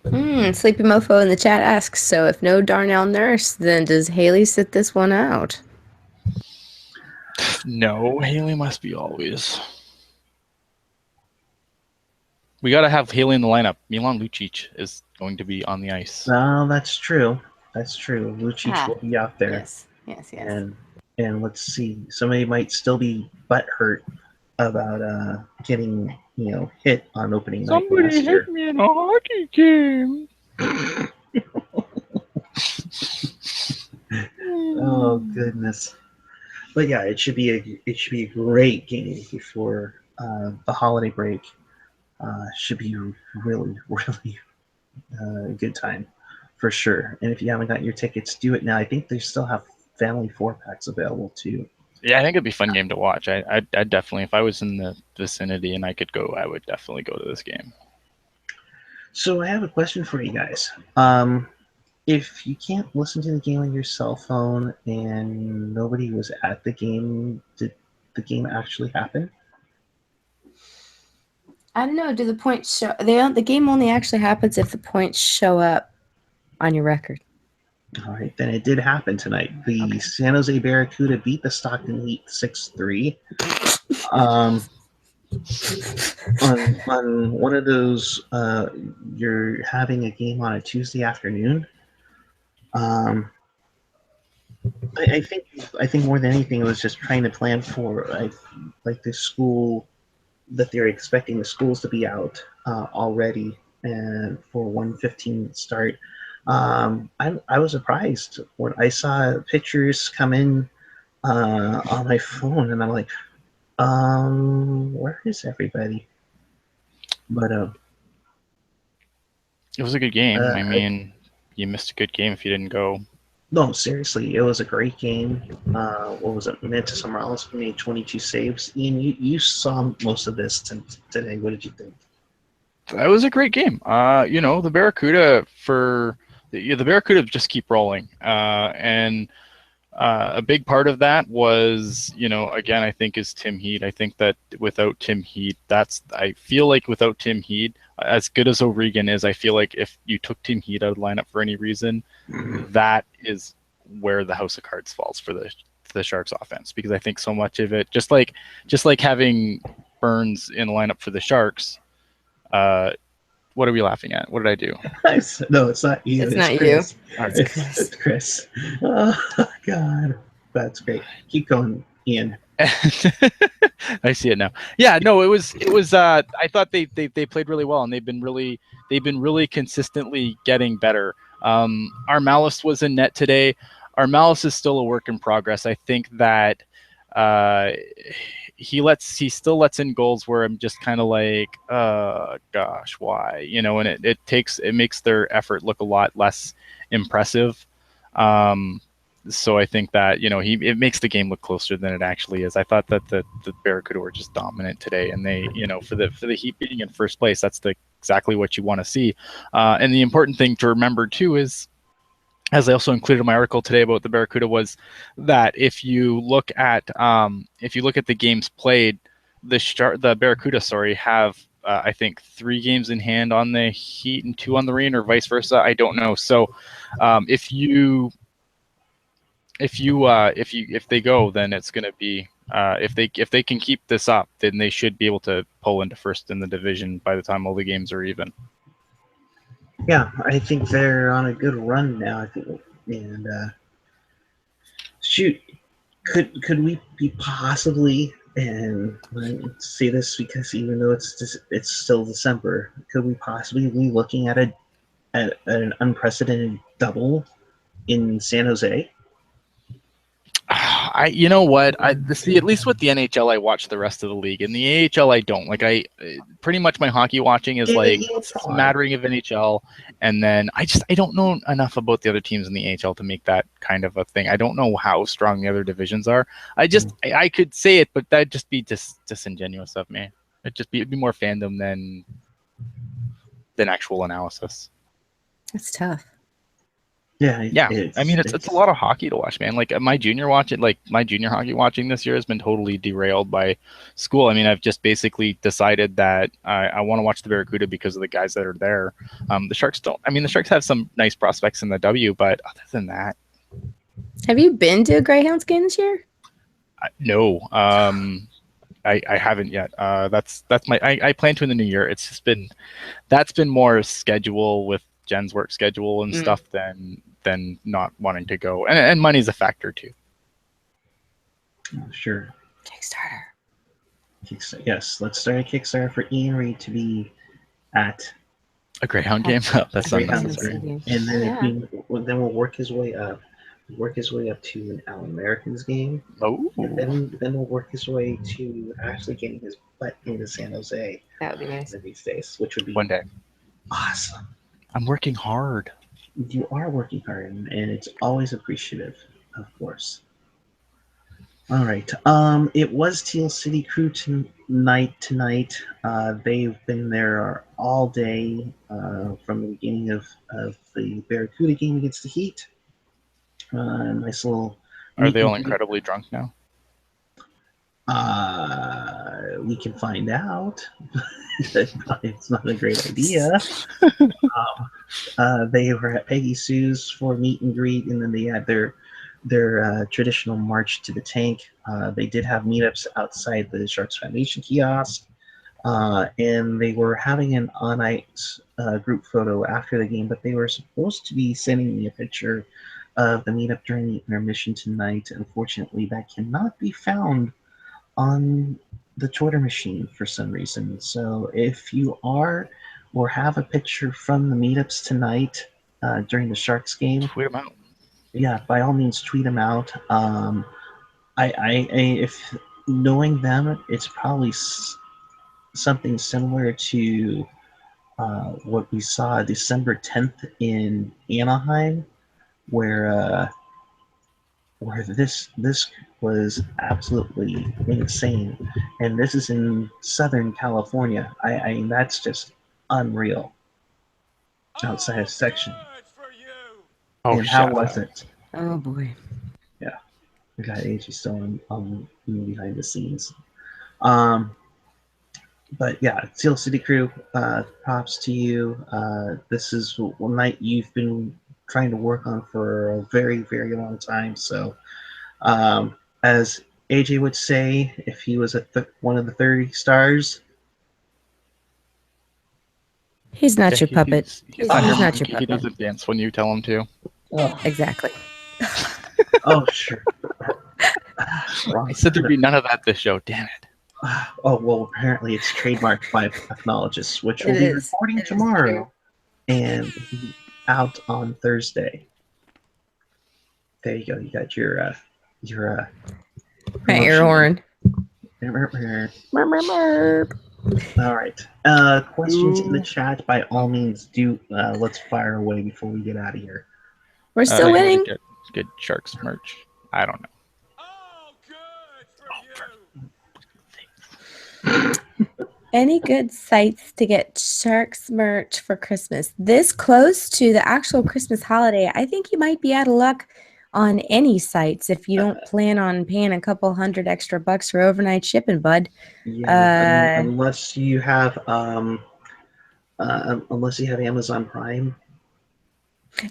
Sleepy Mofo in the chat asks, so if no Darnell Nurse, then does Haley sit this one out?
No, Haley must be always. We got to have Haley in the lineup. Milan Lucic is going to be on the ice.
No, that's true. That's true. Lucic will be out there.
Yes.
And let's see. Somebody might still be butthurt about getting hit on opening night.
Somebody hit me in a hockey game.
Oh goodness. But yeah, it should be a great game before the holiday break. Should be really, really a good time for sure. And if you haven't got your tickets, do it now. I think they still have family 4-packs available too.
Yeah, I think it'd be a fun game to watch. I'd definitely, if I was in the vicinity and I could go, I would definitely go to this game.
So I have a question for you guys. If you can't listen to the game on your cell phone and nobody was at the game, did the game actually happen?
I don't know. Do the points show? The game only actually happens if the points show up on your record.
All right, then it did happen tonight. The San Jose Barracuda beat the Stockton Heat 6-3. On one of those, you're having a game on a Tuesday afternoon. I think more than anything, it was just trying to plan for like the school that they're expecting the schools to be out already and for 1:15 start. I was surprised when I saw pictures come in on my phone, and I'm like, where is everybody? But
it was a good game. I mean, you missed a good game if you didn't go.
No, seriously, it was a great game. What was it? Mantis Morales made 22 saves. Ian, you saw most of this today. What did you think?
That was a great game. The Barracuda the Barracuda just keep rolling. And a big part of that was, again, I think is Tim Heed. I think that without Tim Heed, I feel like without Tim Heed, as good as O'Regan is, I feel like if you took Tim Heed out of the lineup for any reason, that is where the house of cards falls for the Sharks offense, because I think so much of it, just like having Burns in the lineup for the Sharks. What are we laughing at? What did I do?
No, it's not you.
It's not
Chris.
you.
It's Chris. Oh God, that's great. Keep going, Ian.
I see it now. Yeah, no, it was. I thought they played really well, and they've been really consistently getting better. Our Malice was in net today. Our Malice is still a work in progress. I think that uh, he still lets in goals where I'm just kind of like, gosh, why? And it makes their effort look a lot less impressive. So I think that it makes the game look closer than it actually is. I thought that the Barracuda were just dominant today, and they for the Heat being in first place, that's exactly what you want to see. And the important thing to remember too is, as I also included in my article today about the Barracuda, was that if you look at the games played, the Barracuda, have I think 3 games in hand on the Heat and 2 on the Reign, or vice versa. I don't know. So if they go, then it's going to be if they can keep this up, then they should be able to pull into first in the division by the time all the games are even.
Yeah, I think they're on a good run now. I think, and shoot, could we be possibly, and I say this because even though it's still December, could we possibly be looking at an unprecedented double in San Jose?
You know what? See, at least with the NHL, I watch the rest of the league. In the AHL, I don't. Pretty much my hockey watching is like smattering of NHL, and then I don't know enough about the other teams in the AHL to make that kind of a thing. I don't know how strong the other divisions are. I could say it, but that'd just be disingenuous of me. It'd be more fandom than actual analysis.
That's tough.
Yeah,
I mean, it's a lot of hockey to watch, man. Like my junior hockey watching this year has been totally derailed by school. I mean, I've just basically decided that I want to watch the Barracuda because of the guys that are there. The Sharks don't. I mean, the Sharks have some nice prospects in the W, but other than that,
have you been to a Greyhounds game this year?
No. I haven't yet. That's I plan to in the new year. It's just that's been more schedule with Jen's work schedule and stuff than not wanting to go, and money's a factor too.
Sure.
Kickstarter.
Yes, let's start a Kickstarter for Ian Reid to be at
a Greyhound game. That's unnecessary.
And then then we'll work his way up. To an All Americans game.
Oh.
And then we'll work his way to actually getting his butt into San Jose.
That would be nice.
These days, which would be
one day.
Awesome.
I'm working hard.
You are working hard, and it's always appreciative, of course. All right. It was Teal City Crew tonight. They've been there all day from the beginning of the Barracuda game against the Heat. Nice little.
Are they all incredibly drunk now?
We can find out. It's not a great idea. They were at Peggy Sue's for meet and greet, and then they had their traditional march to the tank. They did have meetups outside the Sharks Foundation kiosk, and they were having an on-ice group photo after the game, but they were supposed to be sending me a picture of the meetup during the intermission tonight. Unfortunately, that cannot be found on the Twitter machine for some reason. So if you are or have a picture from the meetups tonight during the Sharks game,
tweet them out.
Yeah, by all means, tweet them out. If knowing them, it's probably something similar to what we saw December 10th in Anaheim, where this was absolutely insane, and this is in Southern California. I mean, that's just unreal. Outside of section.
Oh,
and how was it?
Oh boy.
Yeah, we got AJ still on behind the scenes. But yeah, Teal City Crew, props to you. This is one night you've been trying to work on for a very, very long time. So, as AJ would say, if he was one of the 30 stars,
he's not your puppet. He's not your puppet.
He doesn't dance when you tell him to.
Oh.
Exactly.
Oh, sure. Wrong
I said there'd be
Saturday.
none of that this show. Damn it.
Oh, well, apparently it's trademarked by Pucknologists, which
It
will be
is.
recording
It is
tomorrow and be out on Thursday. There you go. You got your
my air
promotion.
horn.
All right. Questions in the chat, by all means, do let's fire away before we get out of here.
We're still
How to
winning.
get good Sharks merch. I don't know.
Any good sites to get Sharks merch for Christmas? This close to the actual Christmas holiday, I think you might be out of luck on any sites if you don't plan on paying a couple $100 extra for overnight shipping, bud.
Yeah, unless you have Amazon Prime.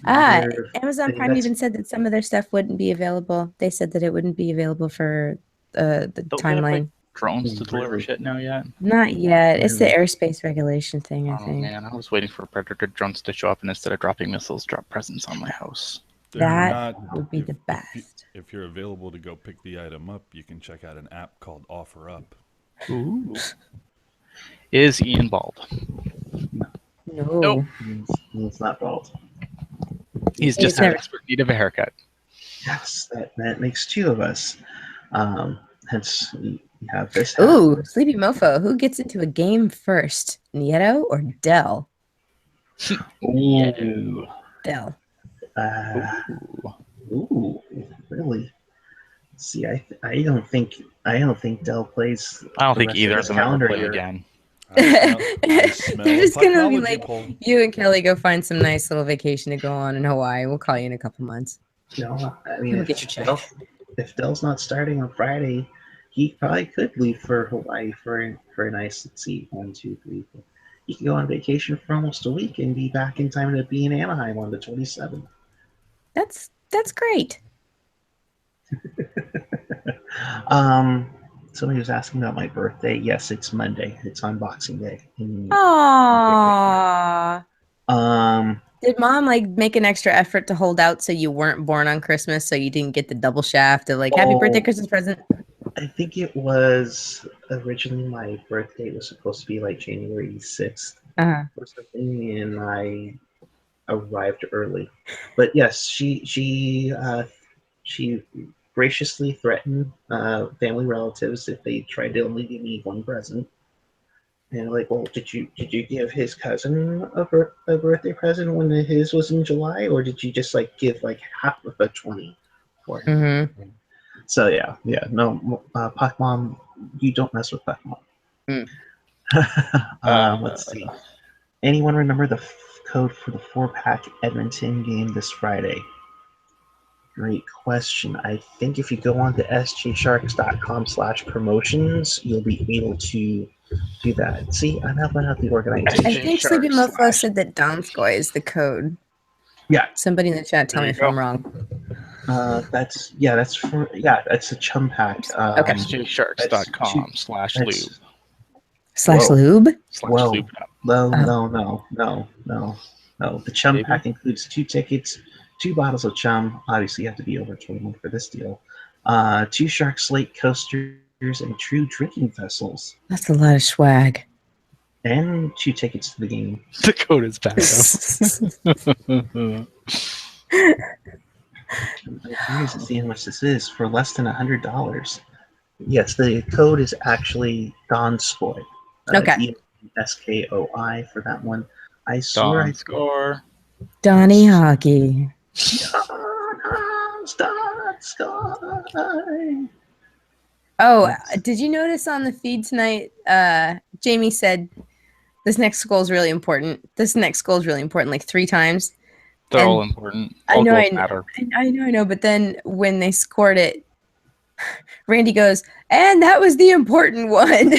Amazon Prime even said that some of their stuff wouldn't be available. They said that it wouldn't be available for the
Don't they have,
timeline.
like, drones to deliver shit now yet?
Not yet. It's the airspace regulation thing, I
Oh
think.
man, I was waiting for Predator drones to show up, and instead of dropping missiles, drop presents on my house.
That would be the best.
If you're available to go pick the item up, you can check out an app called Offer Up.
Ooh. Is Ian bald?
No.
Nope.
He's not bald.
He's just in desperate need of a haircut.
Yes, that makes two of us. Hence, we have this.
Ooh, Sleepy Mofo. Who gets into a game first, Nieto or Dell?
Ooh.
Dell.
Ooh, really? See, I don't think Dell plays.
I don't think either of them ever play again.
They're just gonna be like, you and Kelly go find some nice little vacation to go on in Hawaii. We'll call you in a couple months.
No, I mean,
We'll get your check.
If Dell's not starting on Friday, he probably could leave for Hawaii for a nice, let's see, 1, 2, 3, 4. You can go on vacation for almost a week and be back in time to be in Anaheim on the 27th.
That's great.
Somebody was asking about my birthday. Yes, it's Monday. It's on Boxing Day.
Aww. Did mom like make an extra effort to hold out so you weren't born on Christmas, so you didn't get the double shaft of like happy birthday Christmas present?
I think it was originally my birthday was supposed to be like January 6th or something, and I arrived early. But yes, she graciously threatened family relatives if they tried to only give me one present. And like, well, did you give his cousin a birthday present when his was in July, or did you just like give like half of a 20 for him? So yeah, no, Puck Mom, you don't mess with Puck Mom. Let's see. Anyone remember the code for the 4-pack Edmonton game this Friday? Great question. I think if you go on to sjsharks.com/promotions, you'll be able to do that. See, I'm helping out the organization.
I think Sleepy Mofo said that Donskoy is the code.
Yeah.
Somebody in the chat tell me if I'm wrong.
That's a chum pack.
Okay. sjsharks.com/lube.
/lube?
/lube.
No. The chum pack includes 2 tickets, 2 bottles of chum. Obviously, you have to be over 21 for this deal. 2 Shark Slate coasters and true drinking vessels.
That's a lot of swag.
And 2 tickets to the game.
The code is bad.
I'm curious to see how much this is for less than $100. Yes, the code is actually Donskoy.
Okay.
DONSKOI for that one. I swear
Score.
Donnie Hockey.
Donskoy.
Oh, did you notice on the feed tonight? Jamie said this next goal is really important. This next goal is really important, like 3 times.
They're all important. All goals matter.
I know. But then when they scored it, Randy goes, and that was the important one.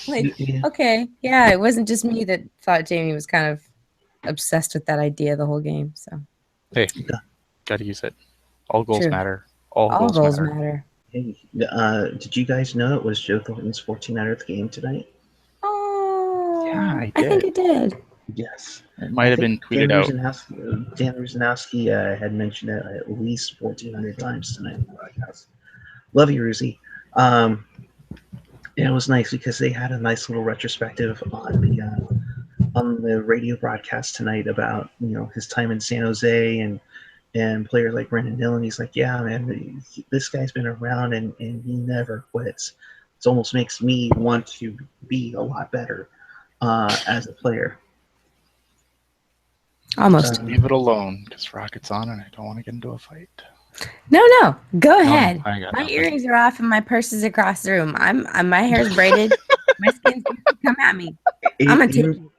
Like, okay, yeah, it wasn't just me that thought Jamie was kind of obsessed with that idea the whole game. So,
hey, gotta use it. All goals matter. All goals matter.
Hey, did you guys know it was Joe Thornton's 1400th game tonight?
Oh,
yeah, I
think I did.
Yes.
It might have been tweeted out.
Dan Rusanowski had mentioned it at least 1,400 times tonight in the broadcast. Love you, Ruzy. It was nice because they had a nice little retrospective on the radio broadcast tonight about his time in San Jose and players like Brendan Dillon. He's like, yeah, man, this guy's been around and he never quits. It almost makes me want to be a lot better as a player.
Almost.
Leave it alone because Rocket's on and I don't want to get into a fight.
No. Go ahead.
I got
My
nothing.
earrings are off and my purse is across the room. My hair's braided. My skin's gonna come at me. I'm gonna take you.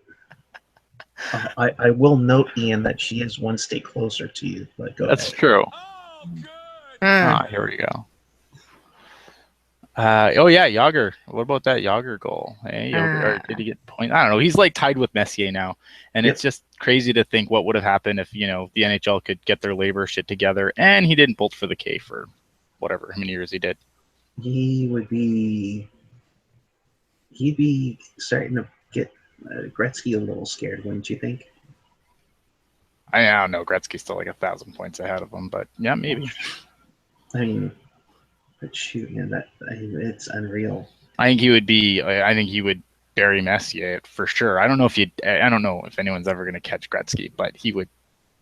I will note, Ian, that she is one state closer to you. But go
That's
ahead.
true.
Mm.
Here we go. Yager. What about that Yager goal? Hey, or did he get point? I don't know. He's like tied with Messier now, and It's just crazy to think what would have happened if the NHL could get their labor shit together, and he didn't bolt for the K for whatever how many years he did.
He'd be starting to get Gretzky a little scared, wouldn't you think?
I don't know. Gretzky's still like 1,000 points ahead of him, but yeah, maybe.
I mean, but shoot, it's unreal.
I think he would bury Messier for sure. I don't know if anyone's ever going to catch Gretzky, but he would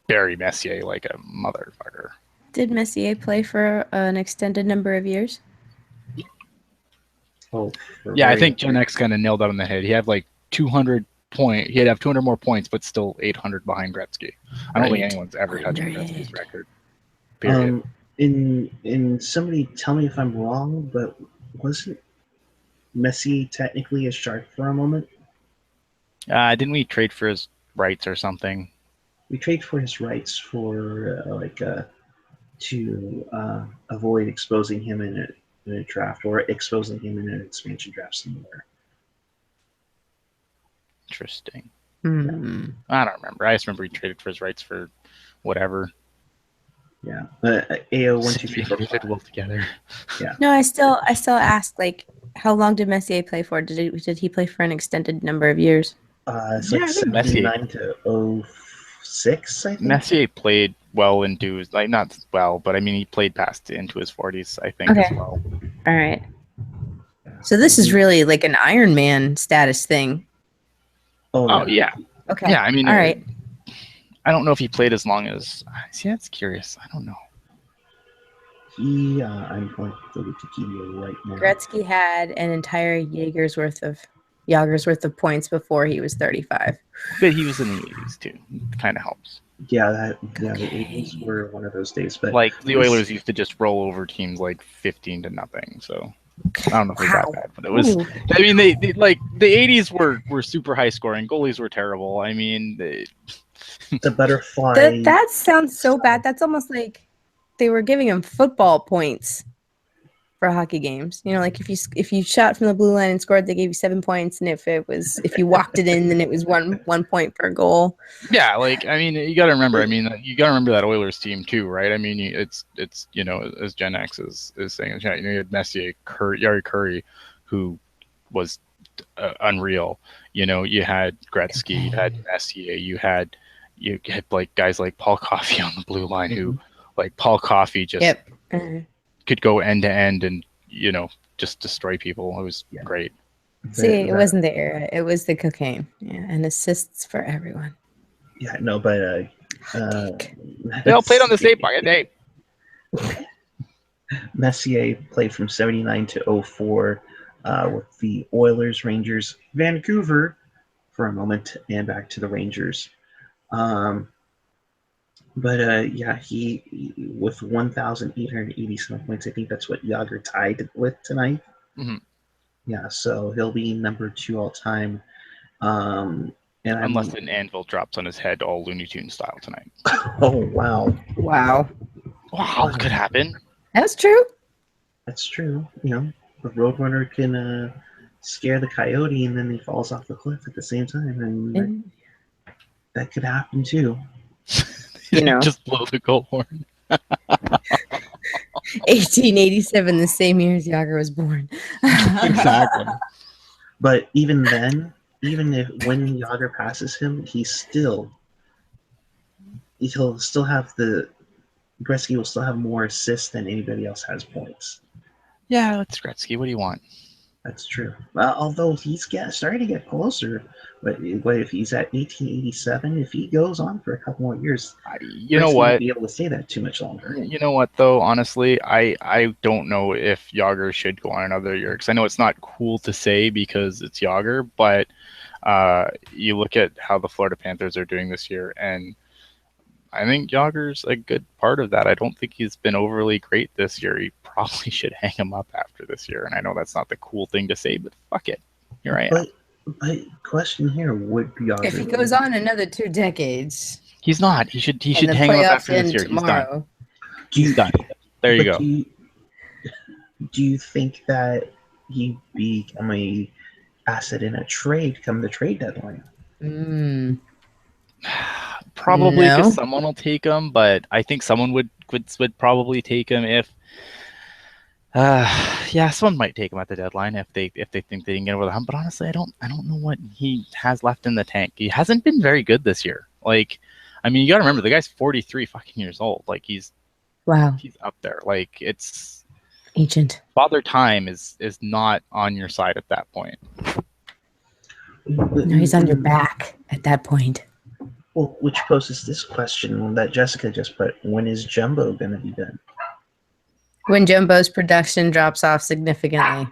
bury Messier like a motherfucker.
Did Messier play for an extended number of years?
Oh,
yeah, I think Gen X kind of nailed that on the head. He had like 200 points. He'd have 200 more points, but still 800 behind Gretzky. I don't think anyone's ever touched Gretzky's record. Period.
In somebody tell me if I'm wrong, but wasn't Messi technically a Shark for a moment?
Didn't we trade for his rights or something?
We traded for his rights for to avoid exposing him in a draft or exposing him in an expansion draft somewhere.
Interesting.
Mm-hmm.
I don't remember. I just remember he traded for his rights for whatever.
Yeah, AO 1 2 3 4
5. Together.
Yeah.
No, I still ask, like, how long did Messier play for? Did he play for an extended number of years?
It's like 79 to 06, I think.
Messier played well into his, like, not well, but I mean he played past into his 40s, I think, as well.
All right. So this is really like an Iron Man status thing.
Oh
yeah.
Okay.
Yeah, I mean,
all right.
I don't know if he played as long as. See, that's curious. I don't know.
I'm going to Wikipedia right now.
Gretzky had an entire Jaeger's worth of points before he was 35.
But he was in the 80s too. It kind of helps.
Yeah, the 80s were one of those days. But
like the Oilers used to just roll over teams like 15-0. So I don't know if it was that bad, but it was. Ooh. I mean, they like the 80s were super high scoring. Goalies were terrible. I mean,
the butterfly.
That sounds so bad. That's almost like they were giving him football points for hockey games. Like if you shot from the blue line and scored, they gave you 7 points, and if you walked it in, then it was one point per goal.
Yeah, like I mean, you got to remember. I mean, you got to remember that Oilers team too, right? I mean, it's as Gen X is saying, you had Messier, Yari Curry, who was unreal. You had Gretzky, you had Messier, you had like guys like Paul Coffey on the blue line, who like Paul Coffey just could go end to end and just destroy people. It was great.
See, it wasn't the era; it was the cocaine. Yeah, and assists for everyone.
Yeah, no, but
they all played on the same fucking day.
Messier played from 79 to 04 with the Oilers, Rangers, Vancouver for a moment, and back to the Rangers. But he with 1,887 points. I think that's what Yager tied with tonight.
Mm-hmm.
Yeah, so he'll be number 2 all time.
Unless an anvil drops on his head, all Looney Tunes style tonight.
Oh wow!
Wow!
It could happen.
That's true.
That's true. The Roadrunner can scare the coyote, and then he falls off the cliff at the same time, and that could happen too.
Just blow the goal horn.
1887, the same year as Yager was born.
Exactly. But even then, even if when Yager passes him, he'll still have the Gretzky will still have more assists than anybody else has points.
Yeah, it's Gretzky. What do you want?
That's true. Although he's starting to get closer, but if he's at 1887, if he goes on for a couple more years,
You know
Gretzky won't
what?
be able to say that too much longer.
You know what, though? Honestly, I don't know if Yager should go on another year, because I know it's not cool to say because it's Yager, but you look at how the Florida Panthers are doing this year, and I think Yager's a good part of that. I don't think he's been overly great this year. He probably should hang him up after this year, and I know that's not the cool thing to say, but fuck it. Here I am.
But question here, would Yager...
If he goes on another 2 decades,
He's not. He should
and the
hang him up
playoffs
after this
end
year.
tomorrow,
He's done. There you go.
Do you think that he'd become a asset in a trade come the trade deadline?
Probably,
No.
because someone will take him, but I think someone would probably take him if yeah, someone might take him at the deadline if they think they can get over the hump. But honestly, I don't know what he has left in the tank. He hasn't been very good this year. Like, I mean, you got to remember the guy's 43 fucking years old. Like, he's up there. Like, it's
ancient.
Father Time is not on your side at that point.
No, he's on your back at that point.
Well, which poses this question that Jessica just put: when is Jumbo going to be done?
When Jumbo's production drops off significantly.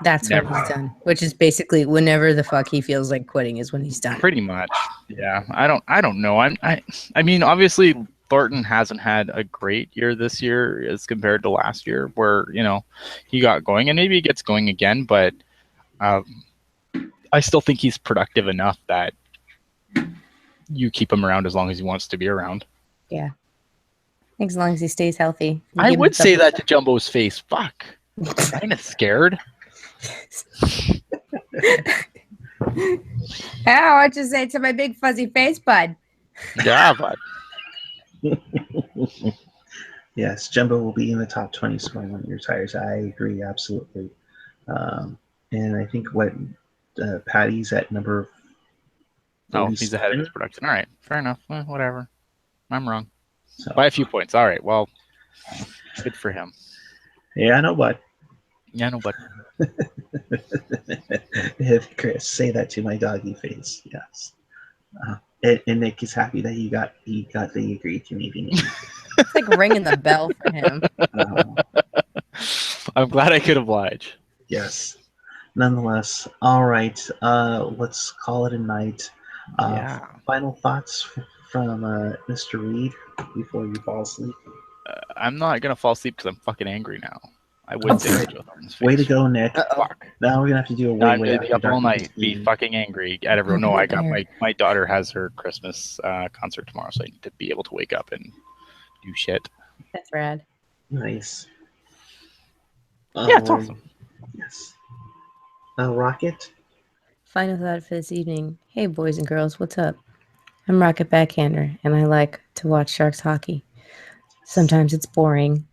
That's when he's done. Which is basically whenever the fuck he feels like quitting is when he's done.
Pretty much. Yeah. I don't know. I mean, obviously Thornton hasn't had a great year this year as compared to last year, where, you know, he got going, and maybe he gets going again, but I still think he's productive enough that you keep him around as long as he wants to be around.
Yeah. I think as long as he stays healthy.
I would say that to Jumbo's face. Fuck. I'm kind of scared.
How what'd you say to my big fuzzy face, bud?
Yeah, bud.
Yes, Jumbo will be in the top 20 scoring when he retires. I agree, absolutely. And I think Patty's at number 47.
Oh, he's ahead of his production. All right, fair enough. Whatever. I'm wrong.
So,
by a few points. All right, well, good for him.
Yeah, I know, bud.
Yeah, no, but
If Chris, say that to my doggy face. Yes. And Nick is happy that he got the agreed Canadian.
It's like ringing the bell for him.
I'm glad I could oblige.
Yes. Nonetheless, all right. Let's call it a night.
Yeah.
Final thoughts from Mr. Reed before you fall asleep.
I'm not gonna fall asleep because I'm fucking angry now. I would say that Joe Thornton's face.
Way to go, Nick.
Fuck.
Now we're gonna have to do a
I'm
way
gonna be up all night, be fucking angry at everyone. No, I got my daughter has her Christmas concert tomorrow, so I need to be able to wake up and do shit.
That's rad.
Nice.
Yeah, it's awesome.
Yes. Rocket.
Final thought for this evening. Hey, boys and girls, what's up? I'm Rocket Backhander, and I like to watch Sharks hockey. Sometimes it's boring.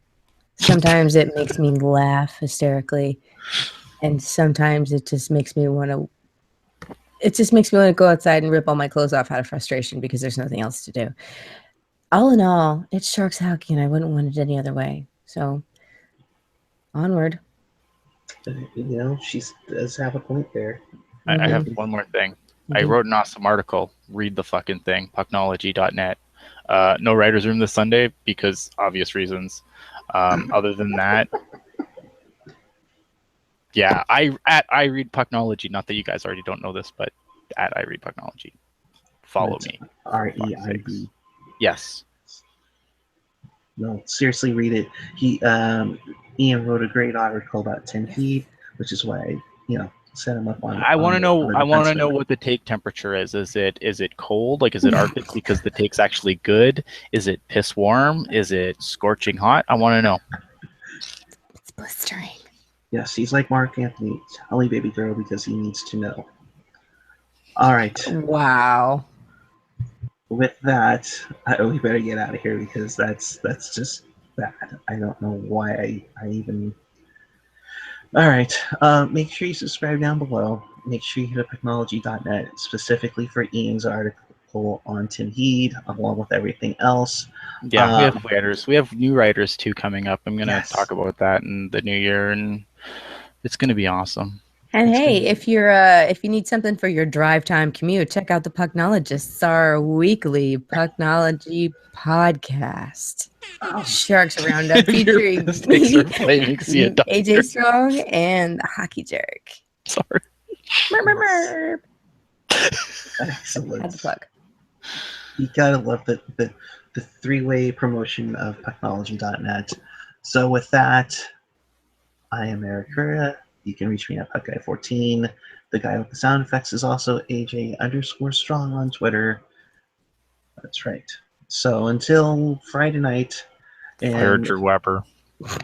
Sometimes it makes me laugh hysterically. And sometimes it just makes me want to... It just makes me want to go outside and rip all my clothes off out of frustration because there's nothing else to do. All in all, it's Sharks hockey, and I wouldn't want it any other way. So, onward.
You know, she does have a point there.
I have one more thing. I wrote an awesome article. Read the fucking thing. Pucknology.net. No writer's room this Sunday because obvious reasons. Other than that, yeah, I read Pucknology. Not that you guys already don't know this, but I read Pucknology. Follow me.
REIB.
Yes.
No, seriously, read it. Ian wrote a great article about 10 feet, which is why I set him up on.
I want to know. I want to know what the take temperature is. Is it cold? Like, is it Arctic because the take's actually good? Is it piss warm? Is it scorching hot? I want to know.
It's blistering.
Yes, he's like Mark Anthony. Tell me, baby girl, because he needs to know. All right.
Wow.
With that, we better get out of here because that's just bad. I don't know why I even. All right. Make sure you subscribe down below. Make sure you hit up Pucknology.net specifically for Ian's article on Tim Heed, along with everything else.
Yeah, we have writers. We have new writers too coming up. I'm gonna
Yes.
talk about that in the new year, and it's gonna be awesome.
And
It's
hey,
good.
if you need something for your drive time commute, check out the Pucknologists, our weekly Pucknology podcast.
Oh,
Sharks Roundup
If your
featuring
mistakes
me,
are flaming, see a doctor.
AJ Strong, and the Hockey Jerk.
Sorry.
Merp, merp, merp. Had to
excellent.
plug.
You gotta love the three-way promotion of Pucknology.net. So with that, I am Eric Cura. You can reach me at PuckGuy14. The guy with the sound effects is also AJ_Strong on Twitter. That's right. So until Friday night,
Fire
and
Drew Weber.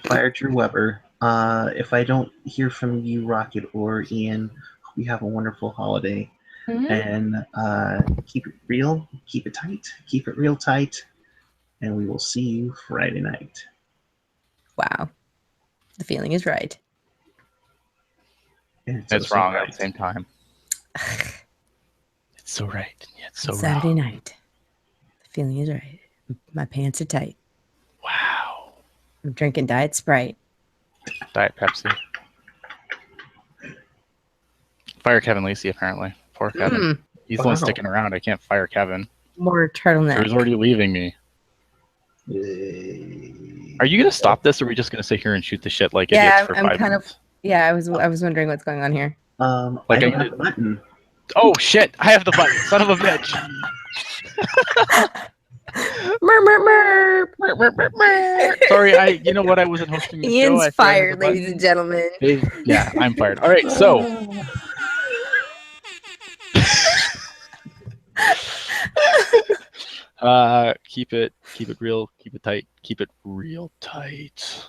fire Drew Weber. If I don't hear from you, Rocket or Ian, hope you have a wonderful holiday. And keep it real, keep it tight, keep it real tight, and we will see you Friday night.
Wow. The feeling is right.
And
It's
also
wrong
right.
at the same time. It's so right. Yeah, it's so
Saturday
wrong.
night. The feeling is right. My pants are tight.
Wow.
I'm drinking Diet Sprite.
Diet Pepsi. Fire Kevin Lacey, apparently. Poor Kevin. He's the one
Wow.
sticking around. I can't fire Kevin.
More
Or
turtleneck.
he's already leaving me. Are you gonna stop this, or are we just gonna sit here and shoot the shit like idiots for
I'm
5
kind of.
minutes?
Yeah, I was wondering what's going on here.
I
Like,
don't
I
have
did-
the button.
Oh shit! I have the button. Son of a bitch. Sorry, you know what? I wasn't hosting the show.
Ian's
I forgot I had
fired,
the button.
ladies and gentlemen.
Yeah, I'm fired. All right, so keep it real, keep it tight, keep it real tight.